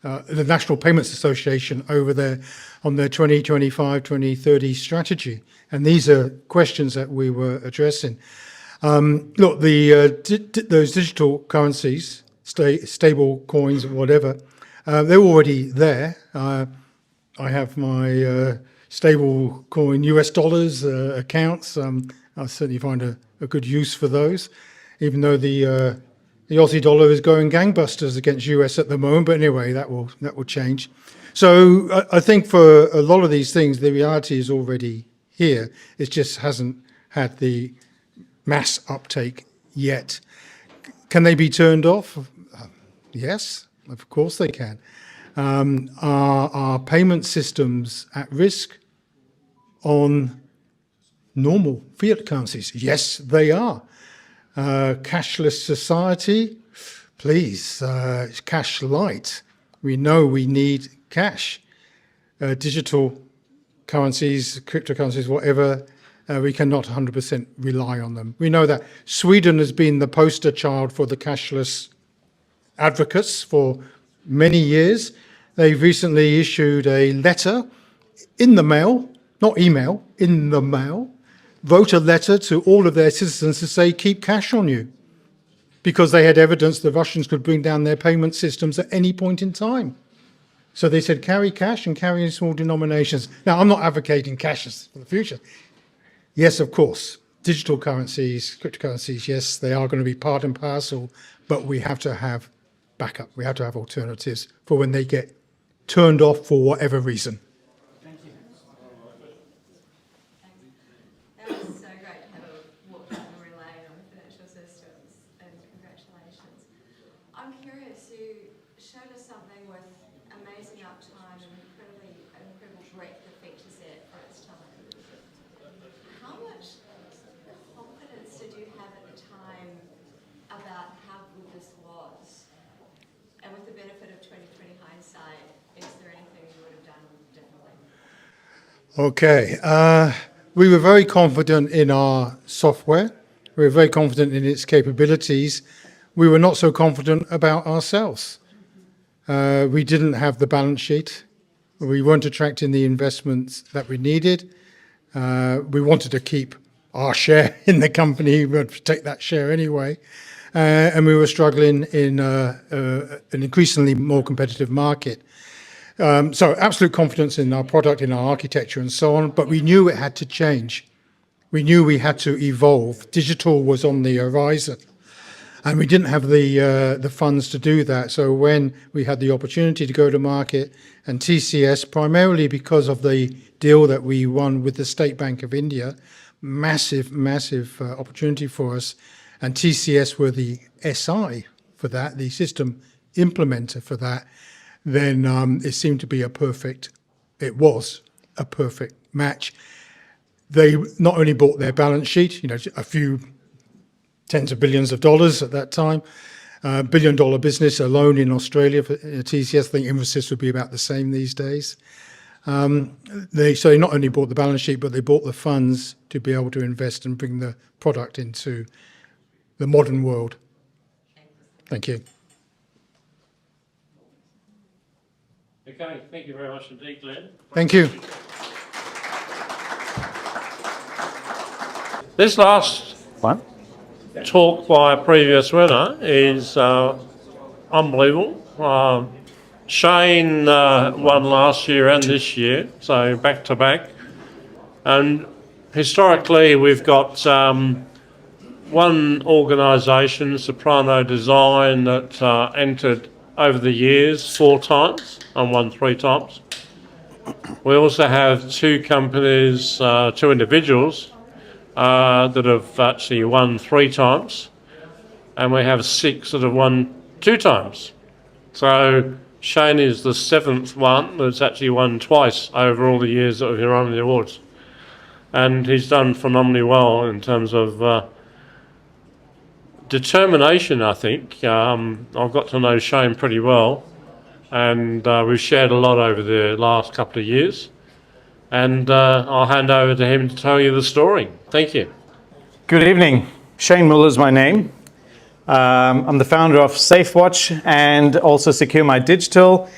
the National Payments Association over there on their 2025, 2030 strategy. And these are questions that we were addressing. Look, those digital currencies, stable coins or whatever, they're already there. I have my stable coin US dollars accounts. I certainly find a good use for those, even though the Aussie dollar is going gangbusters against US at the moment. But anyway, that will change. So I think for a lot of these things, the reality is already here. It just hasn't had the mass uptake yet. Can they be turned off? Yes, of course they can. Are payment systems at risk on normal fiat currencies? Yes, they are. Cashless society, please, cash light. We know we need cash. Digital currencies, cryptocurrencies, whatever, we cannot 100% rely on them. We know that Sweden has been the poster child for the cashless advocates for many years. They've recently issued a letter in the mail, not email, in the mail, wrote a letter to all of their citizens to say, keep cash on you, because they had evidence the Russians could bring down their payment systems at any point in time. So they said, carry cash and carry in small denominations. Now, I'm not advocating cash for the future. Yes, of course, digital currencies, cryptocurrencies, yes, they are going to be part and parcel, but we have to have backup. We have to have alternatives for when they get turned off for whatever reason. Thank you. That was so great to have a walk down the relay on financial systems, and congratulations. I'm curious, you showed us something with amazing uptime and incredible breadth of feature set for its time. How much confidence did you have at the time about how good this was? And with the benefit of 2020 hindsight, is there anything you would have done differently? Okay. We were very confident in our software. We were very confident in its capabilities. We were not so confident about ourselves. We didn't have the balance sheet. We weren't attracting the investments that we needed. We wanted to keep our share in the company, we wanted to take that share anyway. And we were struggling in an increasingly more competitive market. So absolute confidence in our product, in our architecture and so on, but we knew it had to change. We knew we had to evolve. Digital was on the horizon. And we didn't have the funds to do that. So when we had the opportunity to go to market, and TCS, primarily because of the deal that we won with the State Bank of India, massive opportunity for us. And TCS were the SI for that, the system implementer for that. Then it seemed to be it was a perfect match. They not only bought their balance sheet, a few tens of billions of dollars at that time, $1 billion business alone in Australia for TCS. I think Infosys would be about the same these days. They not only bought the balance sheet, but they bought the funds to be able to invest and bring the product into the modern world. Thank you. Okay, thank you very much indeed, Glenn. Thank you. This last talk by a previous winner is unbelievable. Shane won last year and this year, so back to back. And historically, we've got one organisation, Soprano Design, that entered over the years 4 times and won 3 times. We also have 2 companies, 2 individuals that have actually won 3 times, and we have 6 that have won 2 times. So Shane is the 7th one that's actually won twice over all the years that we've been running the awards. And he's done phenomenally well in terms of determination, I think. I've got to know Shane pretty well, and we've shared a lot over the last couple of years. And I'll hand over to him to tell you the story. Thank you. Good evening. Shane Muller is my name. I'm the founder of SafeWatch and also Secure My Digital.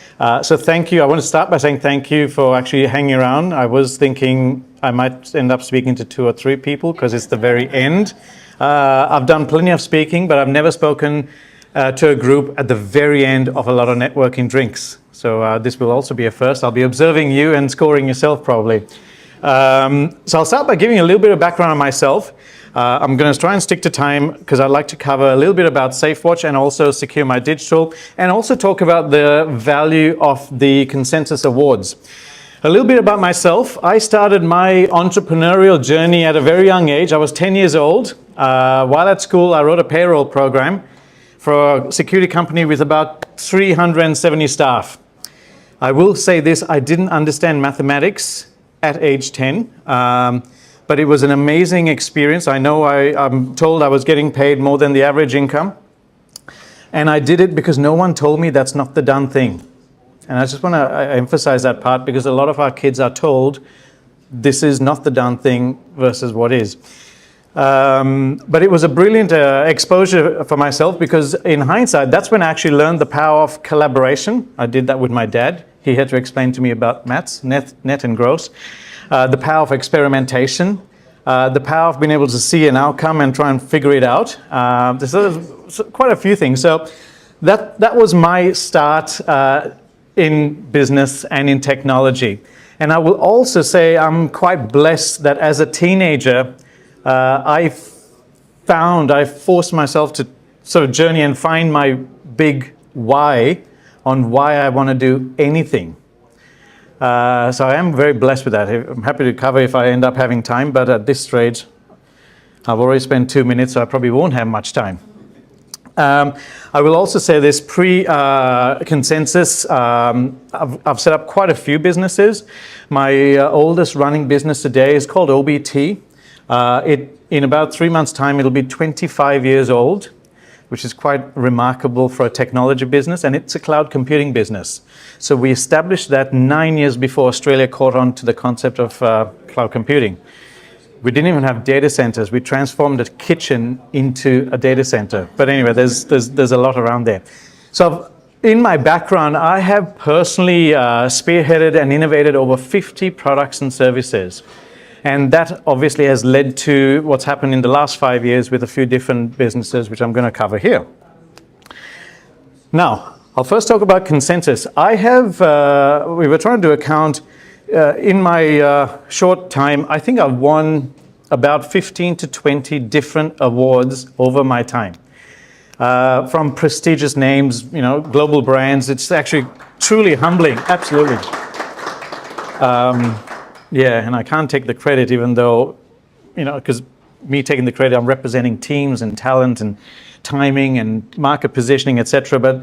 So thank you. I want to start by saying thank you for actually hanging around. I was thinking I might end up speaking to 2 or 3 people because it's the very end. I've done plenty of speaking, but I've never spoken to a group at the very end of a lot of networking drinks. So this will also be a first. I'll be observing you and scoring yourself probably. So I'll start by giving you a little bit of background on myself. I'm going to try and stick to time because I'd like to cover a little bit about SafeWatch and also Secure My Digital, and also talk about the value of the Consensus Awards. A little bit about myself. I started my entrepreneurial journey at a very young age. I was 10 years old. While at school, I wrote a payroll program for a security company with about 370 staff. I will say this, I didn't understand mathematics at age 10, but it was an amazing experience. I know I'm told I was getting paid more than the average income, and I did it because no one told me that's not the done thing. And I just want to emphasize that part, because a lot of our kids are told this is not the done thing versus what is. But it was a brilliant exposure for myself, because in hindsight, that's when I actually learned the power of collaboration. I did that with my dad. He had to explain to me about maths, net and gross. The power of experimentation. The power of being able to see an outcome and try and figure it out. There's quite a few things. So that was my start in business and in technology. And I will also say I'm quite blessed that as a teenager, I forced myself to sort of journey and find my big why on why I want to do anything. So I am very blessed with that. I'm happy to cover if I end up having time, but at this stage, I've already spent 2 minutes, so I probably won't have much time. I will also say this pre-Consensus, I've set up quite a few businesses. My oldest running business today is called OBT. In about 3 months' time, it'll be 25 years old, which is quite remarkable for a technology business, and it's a cloud computing business. So we established that 9 years before Australia caught on to the concept of cloud computing. We didn't even have data centers. We transformed a kitchen into a data center. But anyway, there's a lot around there. So in my background, I have personally spearheaded and innovated over 50 products and services. And that obviously has led to what's happened in the last 5 years with a few different businesses, which I'm going to cover here. Now, I'll first talk about consensus. We were trying to account in my short time, I think I've won about 15 to 20 different awards over my time. From prestigious names, global brands. It's actually truly humbling, absolutely. Yeah, and I can't take the credit, even though, because me taking the credit, I'm representing teams and talent and timing and market positioning, etc. But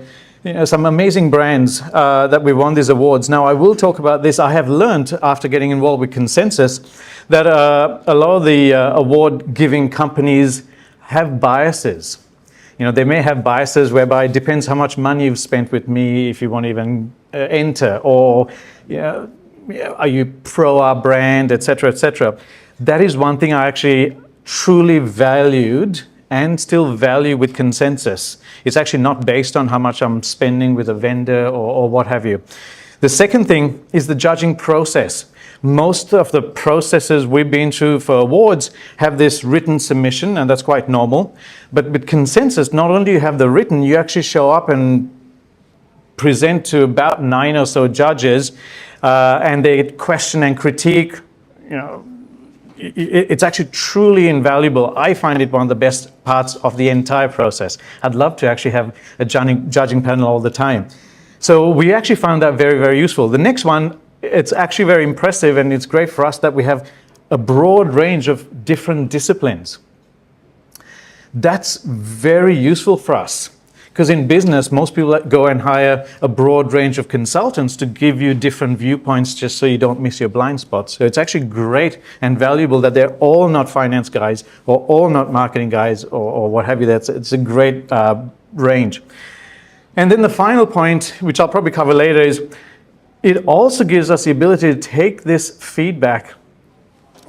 some amazing brands that we won these awards. Now, I will talk about this. I have learned after getting involved with Consensus that a lot of the award-giving companies have biases. They may have biases whereby it depends how much money you've spent with me if you want to even enter, or are you pro our brand, etc., etc. That is one thing I actually truly valued and still value with Consensus. It's actually not based on how much I'm spending with a vendor or what have you. The second thing is the judging process. Most of the processes we've been through for awards have this written submission, and that's quite normal. But with Consensus, not only do you have the written, you actually show up and present to about 9 or so judges, and they question and critique. It's actually truly invaluable. I find it one of the best parts of the entire process. I'd love to actually have a judging panel all the time. So we actually found that very, very useful. The next one, it's actually very impressive, and it's great for us that we have a broad range of different disciplines. That's very useful for us, because in business, most people go and hire a broad range of consultants to give you different viewpoints just so you don't miss your blind spots. So it's actually great and valuable that they're all not finance guys or all not marketing guys or what have you. It's a great range. And then the final point, which I'll probably cover later, is it also gives us the ability to take this feedback,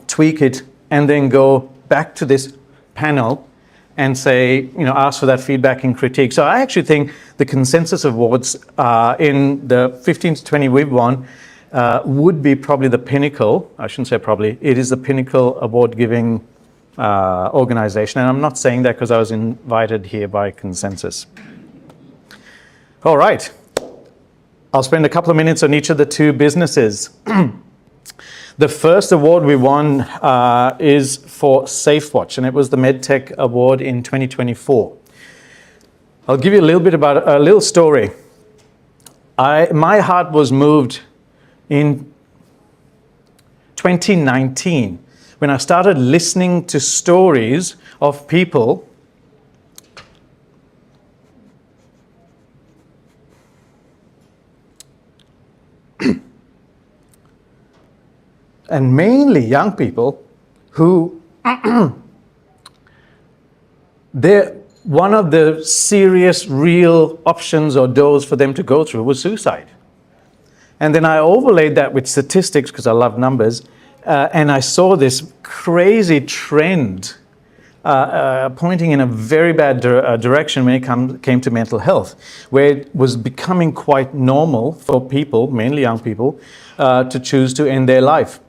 tweak it, and then go back to this panel and say, ask for that feedback and critique. So I actually think the Consensus Awards in the 15 to 20 we've won would be probably the pinnacle. I shouldn't say probably. It is the pinnacle award-giving organization. And I'm not saying that because I was invited here by Consensus. All right. I'll spend a couple of minutes on each of the two businesses. The first award we won is for SafeWatch, and it was the MedTech Award in 2024. I'll give you a little bit about a little story. My heart was moved in 2019 when I started listening to stories of people and mainly young people who one of the serious, real options or doors for them to go through was suicide. And then I overlaid that with statistics because I love numbers, and I saw this crazy trend pointing in a very bad direction when it came to mental health, where it was becoming quite normal for people, mainly young people, to choose to end their life.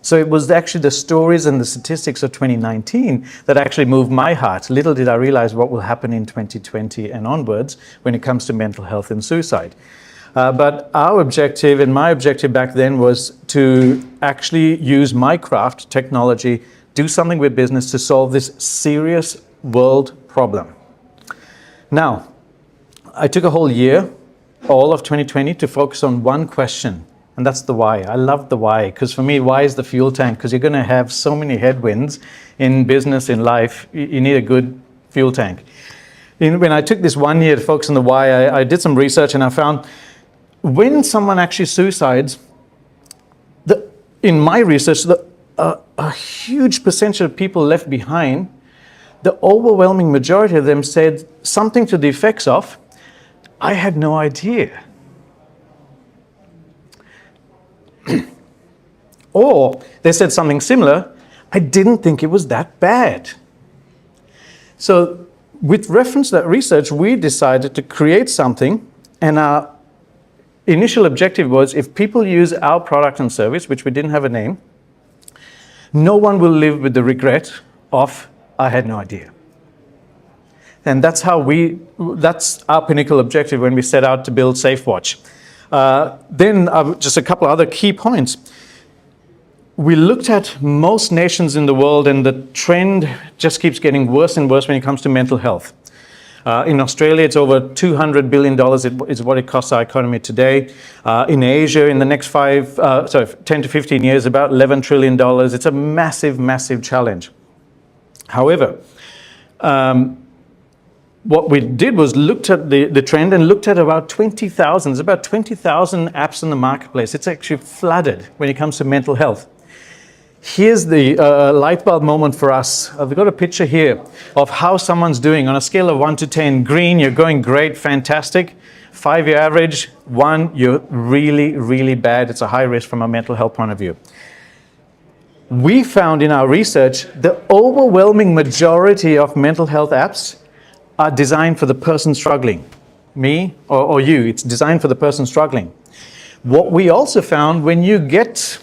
So it was actually the stories and the statistics of 2019 that actually moved my heart. Little did I realize what will happen in 2020 and onwards when it comes to mental health and suicide. But our objective and my objective back then was to actually use my craft, technology, do something with business to solve this serious world problem. Now, I took a whole year, all of 2020, to focus on one question. And that's the why. I love the why, because for me, why is the fuel tank? Because you're going to have so many headwinds in business, in life. You need a good fuel tank. When I took this 1 year to focus on the why, I did some research and I found when someone actually suicides, in my research, a huge percentage of people left behind, the overwhelming majority of them said something to the effects of, I had no idea. Or they said something similar, I didn't think it was that bad. So with reference to that research, we decided to create something And our initial objective was, if people use our product and service, which we didn't have a name, no one will live with the regret of, I had no idea. And that's our pinnacle objective when we set out to build SafeWatch. Then just a couple of other key points. We looked at most nations in the world, and the trend just keeps getting worse and worse when it comes to mental health. In Australia, it's over $200 billion is what it costs our economy today. In Asia, in the next 10 to 15 years, about $11 trillion. It's a massive, massive challenge. However, what we did was looked at the trend and looked at about 20,000. There's about 20,000 apps in the marketplace. It's actually flooded when it comes to mental health. Here's the light bulb moment for us. We've got a picture here of how someone's doing on a scale of 1 to 10. Green, you're going great, fantastic. 5-year average. 1, you're really, really bad. It's a high risk from a mental health point of view. We found in our research the overwhelming majority of mental health apps are designed for the person struggling. Me or you, it's designed for the person struggling. What we also found, when you get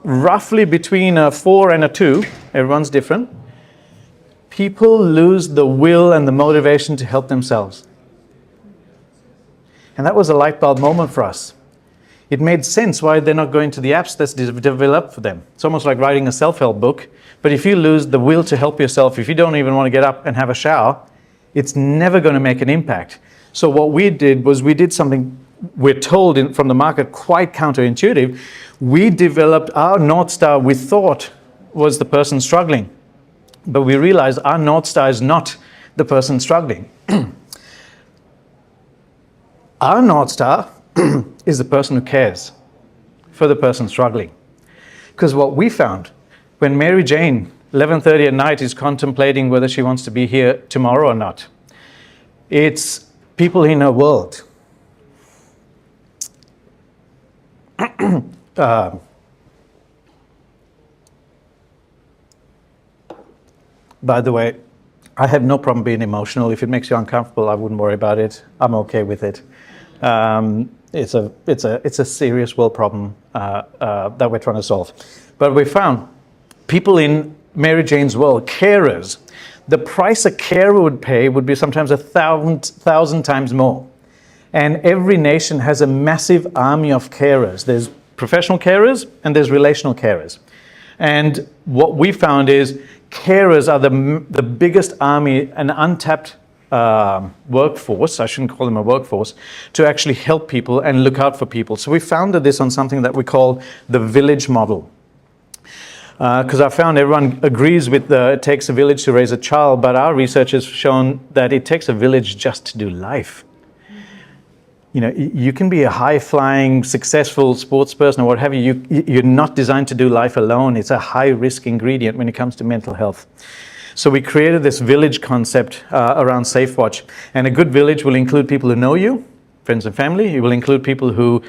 roughly between a 4 and a 2, everyone's different, people lose the will and the motivation to help themselves. And that was a light bulb moment for us. It made sense why they're not going to the apps that's developed for them. It's almost like writing a self-help book, but if you lose the will to help yourself, if you don't even want to get up and have a shower, it's never going to make an impact. So what we did was we did something we're told from the market quite counterintuitive. We developed our North Star we thought was the person struggling. But we realized our North Star is not the person struggling. Our North Star is the person who cares for the person struggling. Because what we found, when Mary Jane, 11:30 at night, is contemplating whether she wants to be here tomorrow or not, it's people in her world. By the way, I have no problem being emotional. If it makes you uncomfortable, I wouldn't worry about it. I'm okay with it. It's a serious world problem that we're trying to solve. But we found people in Mary Jane's world, carers, the price a carer would pay would be sometimes 1,000 times more. And every nation has a massive army of carers. There's professional carers and there's relational carers. And what we found is carers are the biggest army, an untapped workforce, I shouldn't call them a workforce, to actually help people and look out for people. So we founded this on something that we call the village model. Because I found everyone agrees with it takes a village to raise a child, but our research has shown that it takes a village just to do life. You know, you can be a high-flying, successful sports person or what have you. You're not designed to do life alone. It's a high-risk ingredient when it comes to mental health. So we created this village concept around SafeWatch. And a good village will include people who know you, friends and family. It will include people who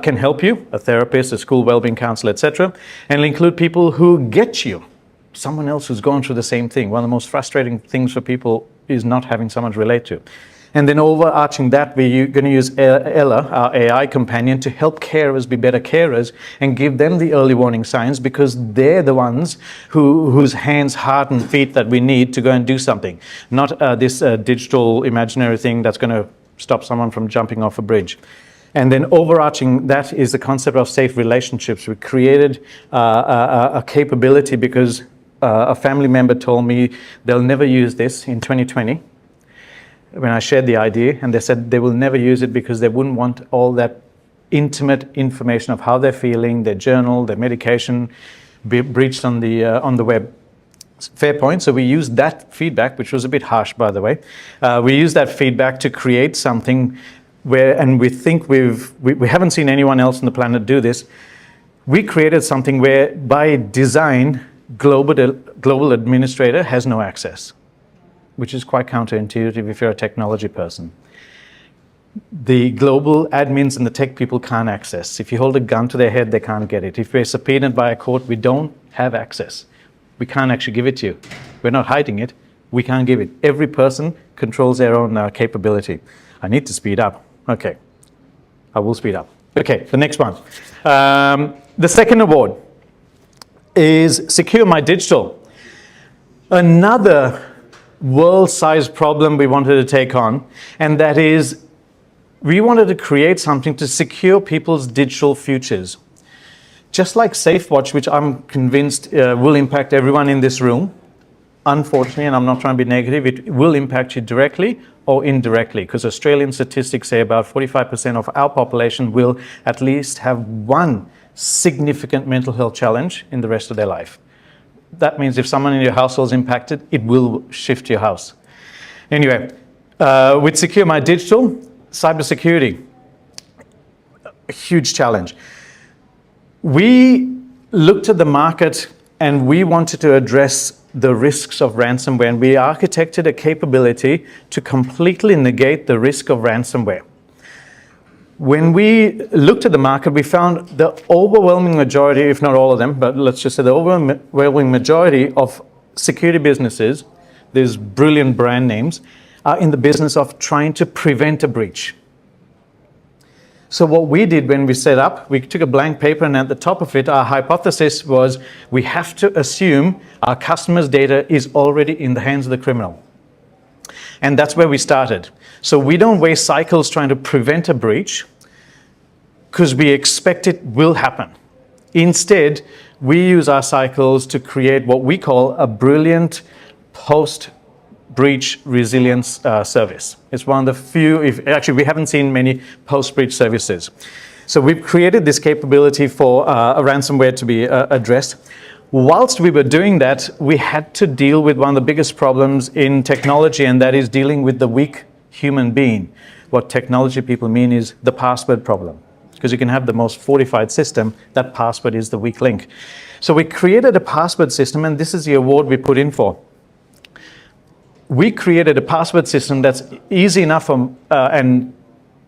can help you, a therapist, a school wellbeing counselor, etc. And it'll include people who get you, someone else who's gone through the same thing. One of the most frustrating things for people is not having someone to relate to. And then overarching that, we're going to use Ella, our AI companion, to help carers be better carers and give them the early warning signs, because they're the ones whose hands, heart and feet that we need to go and do something. Not this digital imaginary thing that's going to stop someone from jumping off a bridge. And then overarching that is the concept of safe relationships. We created a capability because a family member told me they'll never use this in 2020. When I shared the idea, and they said they will never use it because they wouldn't want all that intimate information of how they're feeling, their journal, their medication, be breached on the web. Fair point. So we used that feedback, which was a bit harsh, by the way. We used that feedback to create something where, and we think we haven't seen anyone else on the planet do this. We created something where, by design, global administrator has no access, which is quite counterintuitive if you're a technology person. The global admins and the tech people can't access. If you hold a gun to their head, they can't get it. If we're subpoenaed by a court, we don't have access. We can't actually give it to you. We're not hiding it. We can't give it. Every person controls their own capability. I need to speed up. Okay. I will speed up. Okay, the next one. The second award is Secure My Digital. Another world-sized problem we wanted to take on, and that is we wanted to create something to secure people's digital futures. Just like SafeWatch, which I'm convinced will impact everyone in this room, unfortunately, and I'm not trying to be negative, it will impact you directly or indirectly, because Australian statistics say about 45% of our population will at least have one significant mental health challenge in the rest of their life. That means if someone in your household is impacted, it will shift your house. Anyway, with Secure My Digital, cybersecurity, a huge challenge. We looked at the market and we wanted to address the risks of ransomware, and we architected a capability to completely negate the risk of ransomware. When we looked at the market, we found the overwhelming majority, if not all of them, but let's just say the overwhelming majority of security businesses, these brilliant brand names, are in the business of trying to prevent a breach. So what we did when we set up, we took a blank paper, and at the top of it, our hypothesis was we have to assume our customers' data is already in the hands of the criminal. And that's where we started. So we don't waste cycles trying to prevent a breach because we expect it will happen. Instead, we use our cycles to create what we call a brilliant post-breach resilience service. It's one of the few, actually we haven't seen many post-breach services. So we've created this capability for a ransomware to be addressed. Whilst we were doing that, we had to deal with one of the biggest problems in technology, and that is dealing with the weak human being. What technology people mean is the password problem. Because you can have the most fortified system, that password is the weak link. So we created a password system, and this is the award we put in for. We created a password system that's easy enough and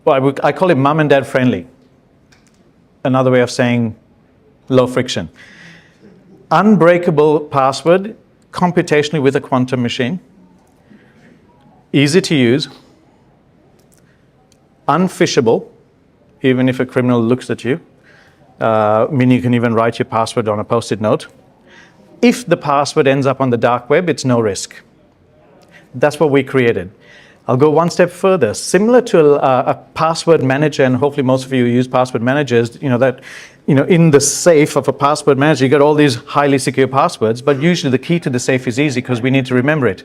well, I call it mum and dad friendly. Another way of saying low friction. Unbreakable password, computationally with a quantum machine. Easy to use. Unphishable, even if a criminal looks at you. Meaning you can even write your password on a post-it note. If the password ends up on the dark web, it's no risk. That's what we created. I'll go one step further. Similar to a password manager, and hopefully most of you use password managers, in the safe of a password manager, you got all these highly secure passwords, but usually the key to the safe is easy because we need to remember it.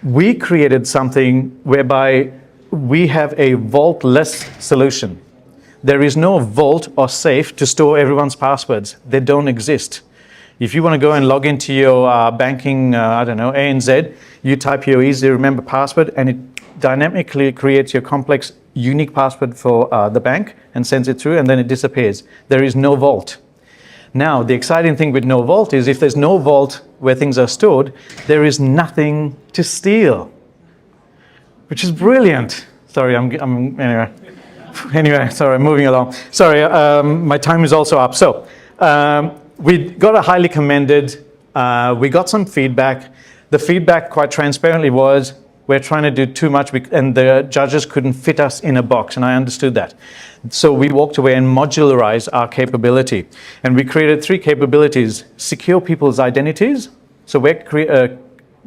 We created something whereby we have a vault-less solution. There is no vault or safe to store everyone's passwords. They don't exist. If you want to go and log into your banking, ANZ, you type your easy to remember password and it dynamically creates your complex unique password for the bank and sends it through, and then it disappears. There is no vault. Now, the exciting thing with no vault is if there's no vault where things are stored, there is nothing to steal, which is brilliant. Sorry, anyway, sorry, moving along. Sorry, my time is also up. So, we got a highly commended, we got some feedback. The feedback quite transparently was, we're trying to do too much and the judges couldn't fit us in a box, and I understood that. So we walked away and modularized our capability. And we created 3 capabilities: secure people's identities. So we're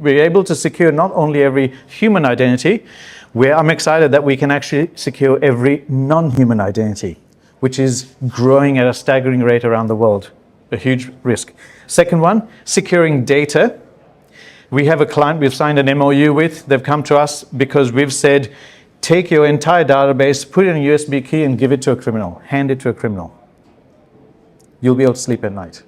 able to secure not only every human identity, I'm excited that we can actually secure every non-human identity, which is growing at a staggering rate around the world. A huge risk. Second one, securing data. We have a client we've signed an MOU with. They've come to us because we've said, take your entire database, put it in a USB key and give it to a criminal. Hand it to a criminal. You'll be able to sleep at night.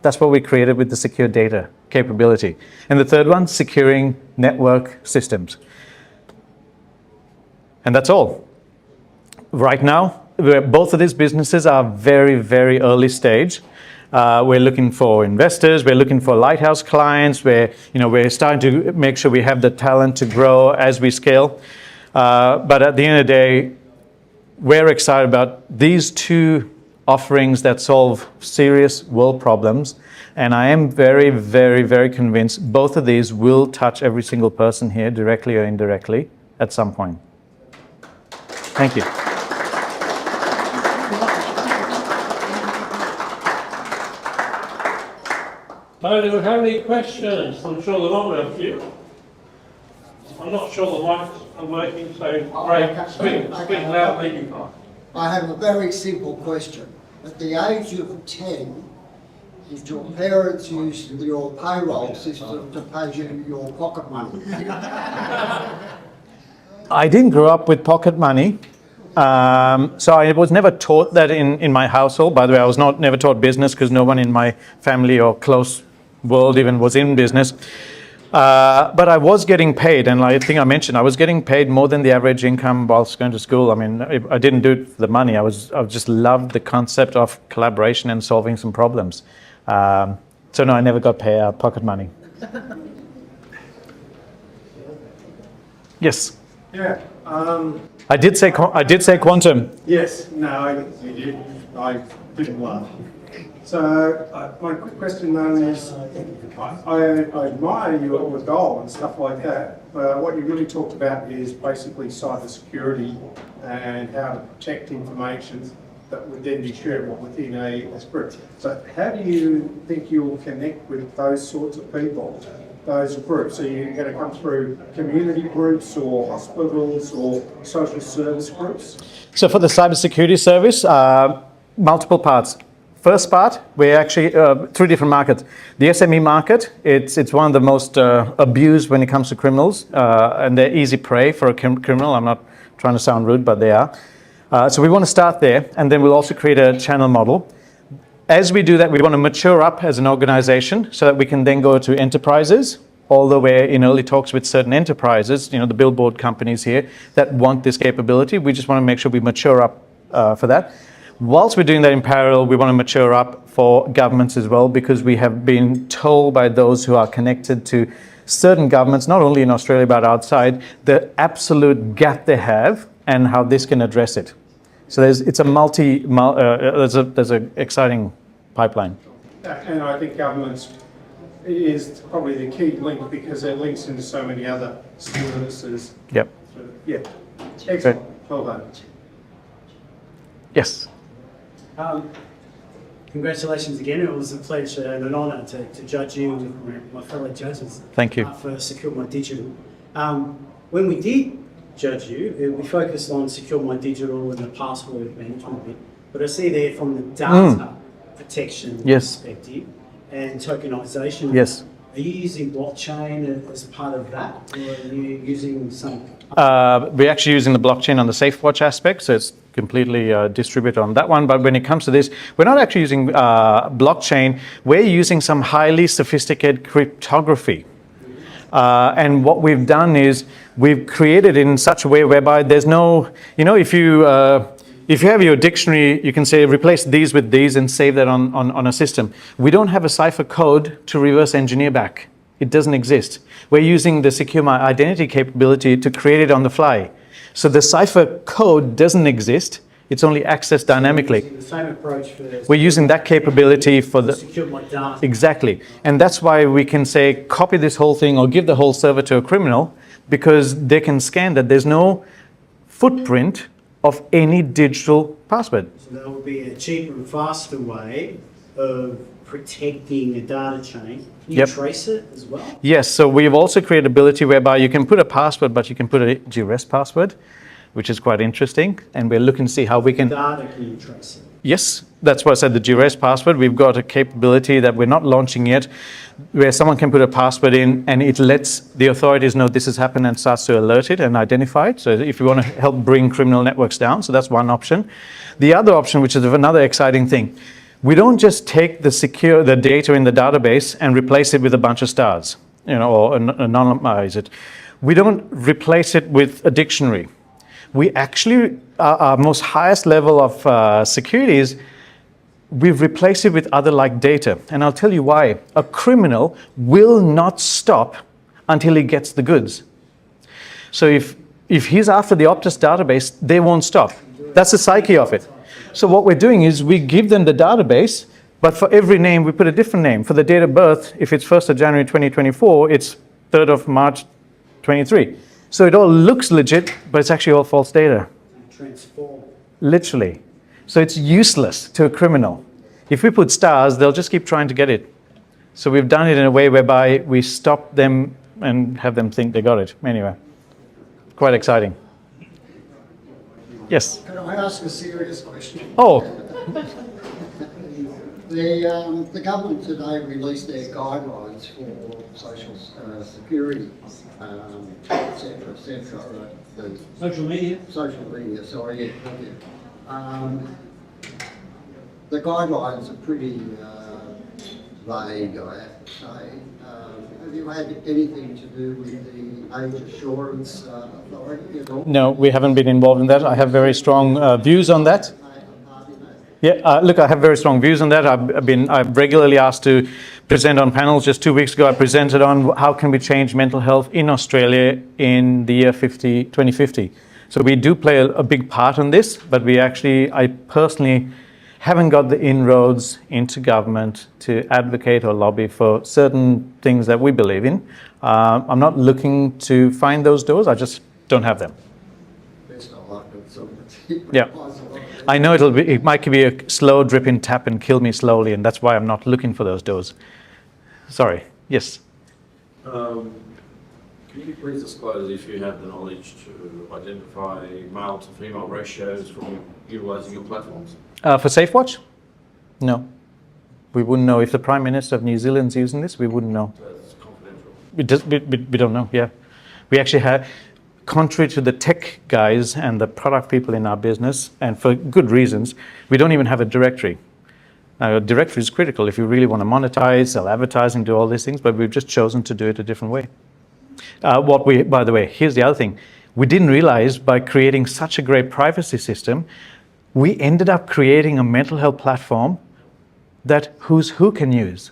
That's what we created with the secure data capability. And the third one, securing network systems. And that's all. Right now, both of these businesses are very, very early stage. We're looking for investors, we're looking for lighthouse clients, we're starting to make sure we have the talent to grow as we scale. But at the end of the day, we're excited about these 2 offerings that solve serious world problems. And I am very, very, very convinced both of these will touch every single person here, directly or indirectly, at some point. Thank you. Do we have any questions? I'm sure there will be a few. I'm not sure the mics are working, so Ray, speak loudly. I have a very simple question. At the age of 10, did your parents use your payroll system to pay you your pocket money? I didn't grow up with pocket money. So I was never taught that in my household. By the way, I was never taught business because no one in my family or close world even was in business. But I was getting paid, and I think I mentioned I was getting paid more than the average income whilst going to school. I mean, I didn't do it for the money. I just loved the concept of collaboration and solving some problems. So no, I never got pocket money. Yes. Yeah. I did say quantum. Yes. No, you did. I didn't laugh. So my quick question though is, I admire your goal and stuff like that. What you really talked about is basically cybersecurity and how to protect information that would then be shareable within a group. So how do you think you'll connect with those sorts of people, those groups? Are you going to come through community groups or hospitals or social service groups? So for the cybersecurity service, multiple parts. First part, we're actually three different markets. The SME market, it's one of the most abused when it comes to criminals, and they're easy prey for a criminal. I'm not trying to sound rude, but they are. So we want to start there, and then we'll also create a channel model. As we do that, we want to mature up as an organization so that we can then go to enterprises, although we're in early talks with certain enterprises, the billboard companies here that want this capability. We just want to make sure we mature up for that. Whilst we're doing that in parallel, we want to mature up for governments as well, because we have been told by those who are connected to certain governments, not only in Australia but outside, the absolute gap they have and how this can address it. So there's an exciting pipeline. And I think governments is probably the key link because it links into so many other services. Yep. Yeah. Excellent. Well done. Yes. Congratulations again. It was a pleasure and an honour to judge you with my fellow judges. Thank you. For Secure My Digital. When we did judge you, we focused on Secure My Digital and the password management bit. But I see there from the data protection perspective and tokenisation. Yes. Are you using blockchain as part of that, or are you using some? We're actually using the blockchain on the SafeWatch aspect, so it's completely distributed on that one. But when it comes to this, we're not actually using blockchain. We're using some highly sophisticated cryptography. And what we've done is we've created it in such a way whereby there's no, if you have your dictionary, you can say replace these with these and save that on a system. We don't have a cipher code to reverse engineer back. It doesn't exist. We're using the Secure My Identity capability to create it on the fly. So the cipher code doesn't exist. It's only accessed dynamically. The same approach for we're using that capability for the Secure My Data. Exactly. And that's why we can say copy this whole thing or give the whole server to a criminal, because they can scan that. There's no footprint of any digital password. So that would be a cheaper and faster way of protecting a data chain. Can you trace it as well? Yes, so we've also created ability whereby you can put a password, but you can put a GRS password, which is quite interesting. And we're looking to see how we can... Data, can you trace it? Yes, that's why I said the GRS password. We've got a capability that we're not launching yet, where someone can put a password in and it lets the authorities know this has happened and starts to alert it and identify it. So if you want to help bring criminal networks down, so that's one option. The other option, which is another exciting thing, we don't just take the data in the database and replace it with a bunch of stars, or anonymize it. We don't replace it with a dictionary. We actually, our most highest level of security is we've replaced it with other like data. And I'll tell you why. A criminal will not stop until he gets the goods. So if he's after the Optus database, they won't stop. That's the psyche of it. So what we're doing is we give them the database, but for every name, we put a different name. For the date of birth, if it's 1st of January 2024, it's 3rd of March 23. So it all looks legit, but it's actually all false data. Transform. Literally. So it's useless to a criminal. If we put stars, they'll just keep trying to get it. So we've done it in a way whereby we stop them and have them think they got it. Anyway, quite exciting. Yes? Can I ask a serious question? Oh, The government today released their guidelines for social security, et cetera. Social media? Social media, sorry. The guidelines are pretty vague, I have to say. Have you had anything to do with the age assurance authority at all? no, we haven't been involved in that. I have very strong views on that. Yeah, look, I have very strong views on that. I've regularly asked to present on panels. Just 2 weeks ago, I presented on how can we change mental health in Australia in the year 2050. So we do play a big part in this, but I personally haven't got the inroads into government to advocate or lobby for certain things that we believe in. I'm not looking to find those doors. I just don't have them. Best of luck with some. Yeah. I know it might be a slow dripping tap and kill me slowly, and that's why I'm not looking for those doors. Sorry. Yes. Can you please disclose if you have the knowledge to identify male to female ratios from utilising your platforms? For SafeWatch? No. We wouldn't know. If the Prime Minister of New Zealand's using this, we wouldn't know. That's confidential. We don't know, yeah. We actually have, contrary to the tech guys and the product people in our business, and for good reasons, we don't even have a directory. Now, a directory is critical if you really want to monetize, sell advertising, do all these things, but we've just chosen to do it a different way. By the way, here's the other thing. We didn't realize by creating such a great privacy system, we ended up creating a mental health platform that who's who can use.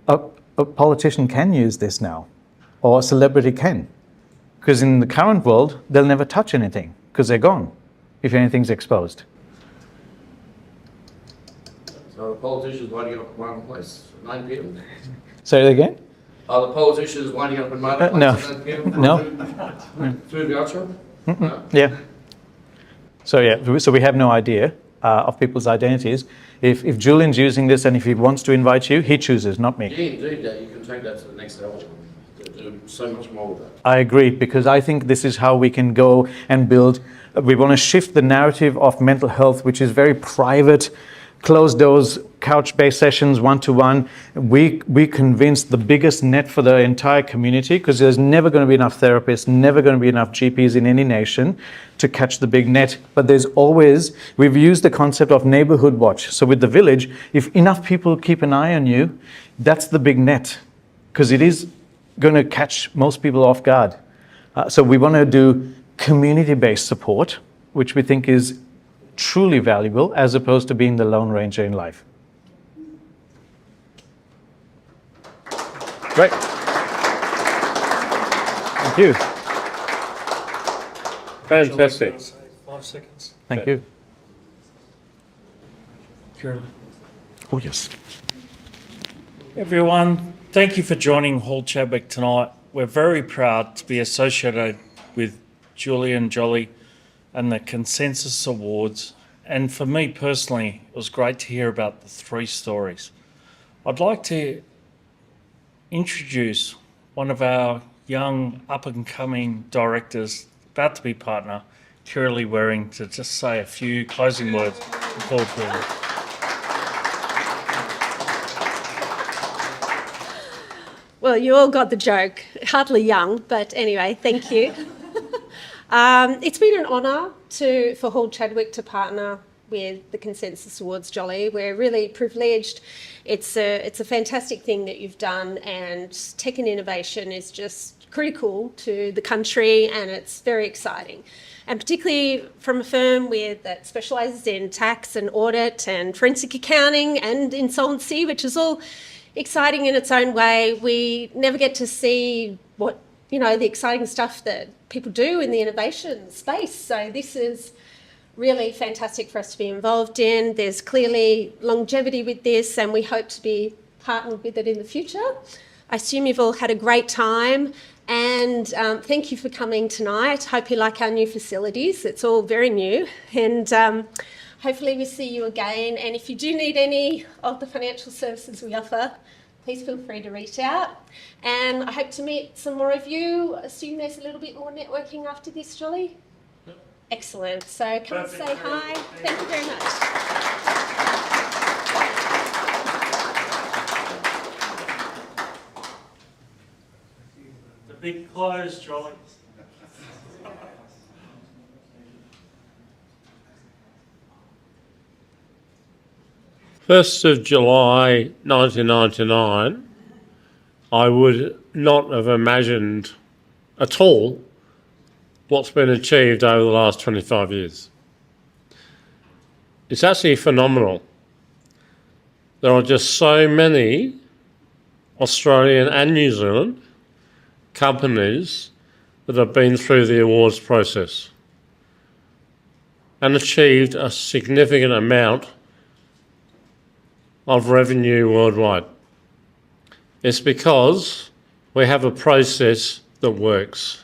A politician can use this now, or a celebrity can. Because in the current world, they'll never touch anything, because they're gone, if anything's exposed. So the politicians lining up in Marketplace at 9 p.m? Say it again? Are the politicians lining up in Marketplace No. at 9 p.m? No. Through the outro? No. Yeah. So we have no idea of people's identities. If Julian's using this and if he wants to invite you, he chooses, not me. Yeah, indeed, you can take that to the next level. Do so much more with that. I agree, because I think this is how we can go and build. We want to shift the narrative of mental health, which is very private, closed doors, couch-based sessions, one-to-one. We convince the biggest net for the entire community, because there's never going to be enough therapists, never going to be enough GPs in any nation to catch the big net. But there's always, we've used the concept of neighborhood watch. So with the village, if enough people keep an eye on you, that's the big net, because it is going to catch most people off guard. So we want to do community-based support, which we think is truly valuable, as opposed to being the Lone Ranger in life. Great. Thank you. Fantastic. 5 seconds. Thank you. Sure. Oh, yes. Everyone, thank you for joining Hall Chadwick tonight. We're very proud to be associated with Julian, Jolly and the Consensus Awards. And for me personally, it was great to hear about the 3 stories. I'd like to introduce one of our young up-and-coming directors, about to be partner, Kirralie Waring, to just say a few closing words before we Well, you all got the joke. Hardly young, but anyway, thank you. It's been an honour for Hall Chadwick to partner with the Consensus Awards, Jolly. We're really privileged. It's a fantastic thing that you've done, and tech and innovation is just critical to the country, and it's very exciting. And particularly from a firm that specialises in tax and audit and forensic accounting and insolvency, which is all exciting in its own way. We never get to see what, the exciting stuff that people do in the innovation space. So this is really fantastic for us to be involved in. There's clearly longevity with this, and we hope to be partnered with it in the future. I assume you've all had a great time, and thank you for coming tonight. Hope you like our new facilities. It's all very new, and Hopefully we see you again, and if you do need any of the financial services we offer, please feel free to reach out. And I hope to meet some more of you. Assume there's a little bit more networking after this, Jolly? Yep. Excellent. So come and say hi. Thank you very much. The big close, Jolly. 1st of July 1999, I would not have imagined at all what's been achieved over the last 25 years. It's actually phenomenal. There are just so many Australian and New Zealand companies that have been through the awards process and achieved a significant amount of revenue worldwide. It's because we have a process that works.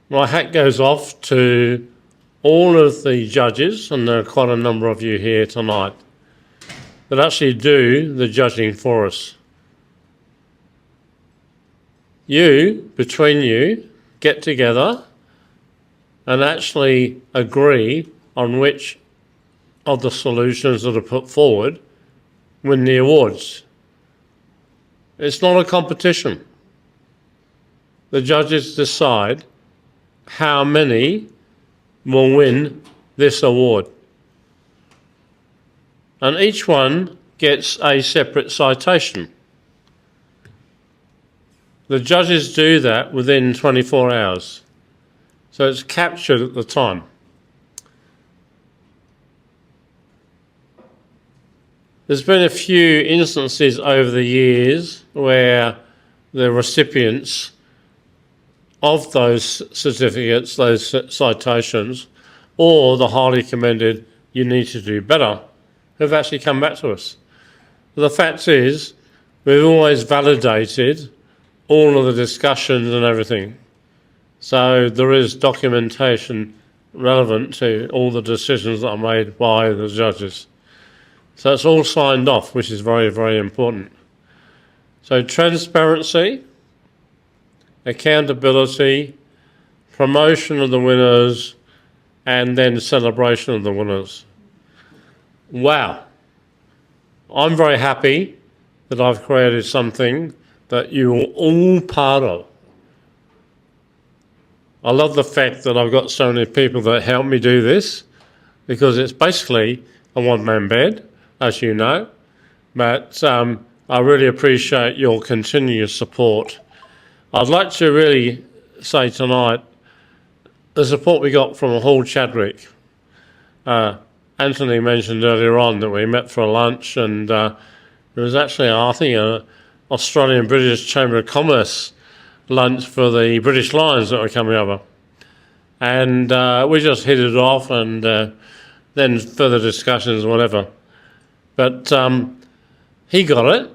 My hat goes off to all of the judges, and there are quite a number of you here tonight, that actually do the judging for us. You, between you, get together and actually agree on which of the solutions that are put forward win the awards. It's not a competition. The judges decide how many will win this award. And each one gets a separate citation. The judges do that within 24 hours. So it's captured at the time. There's been a few instances over the years where the recipients of those certificates, those citations, or the highly commended "you need to do better," have actually come back to us. The fact is, we've always validated all of the discussions and everything. So there is documentation relevant to all the decisions that are made by the judges. So it's all signed off, which is very, very important. So transparency, accountability, promotion of the winners, and then celebration of the winners. Wow. I'm very happy that I've created something that you're all part of. I love the fact that I've got so many people that help me do this, because it's basically a one-man band, as you know, but I really appreciate your continuous support. I'd like to really say tonight, the support we got from Hall Chadwick. Anthony mentioned earlier on that we met for a lunch, and there was actually, I think, an Australian British Chamber of Commerce lunch for the British Lions that were coming over. And we just hit it off, and then further discussions, whatever. But he got it,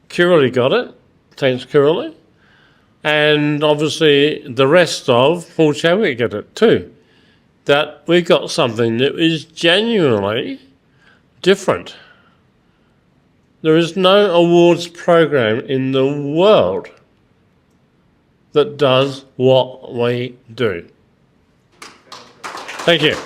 Kirrily got it, thanks Kirrily, and obviously the rest of Paul Chadwick get it too, that we got something that is genuinely different. There is no awards program in the world that does what we do. Thank you.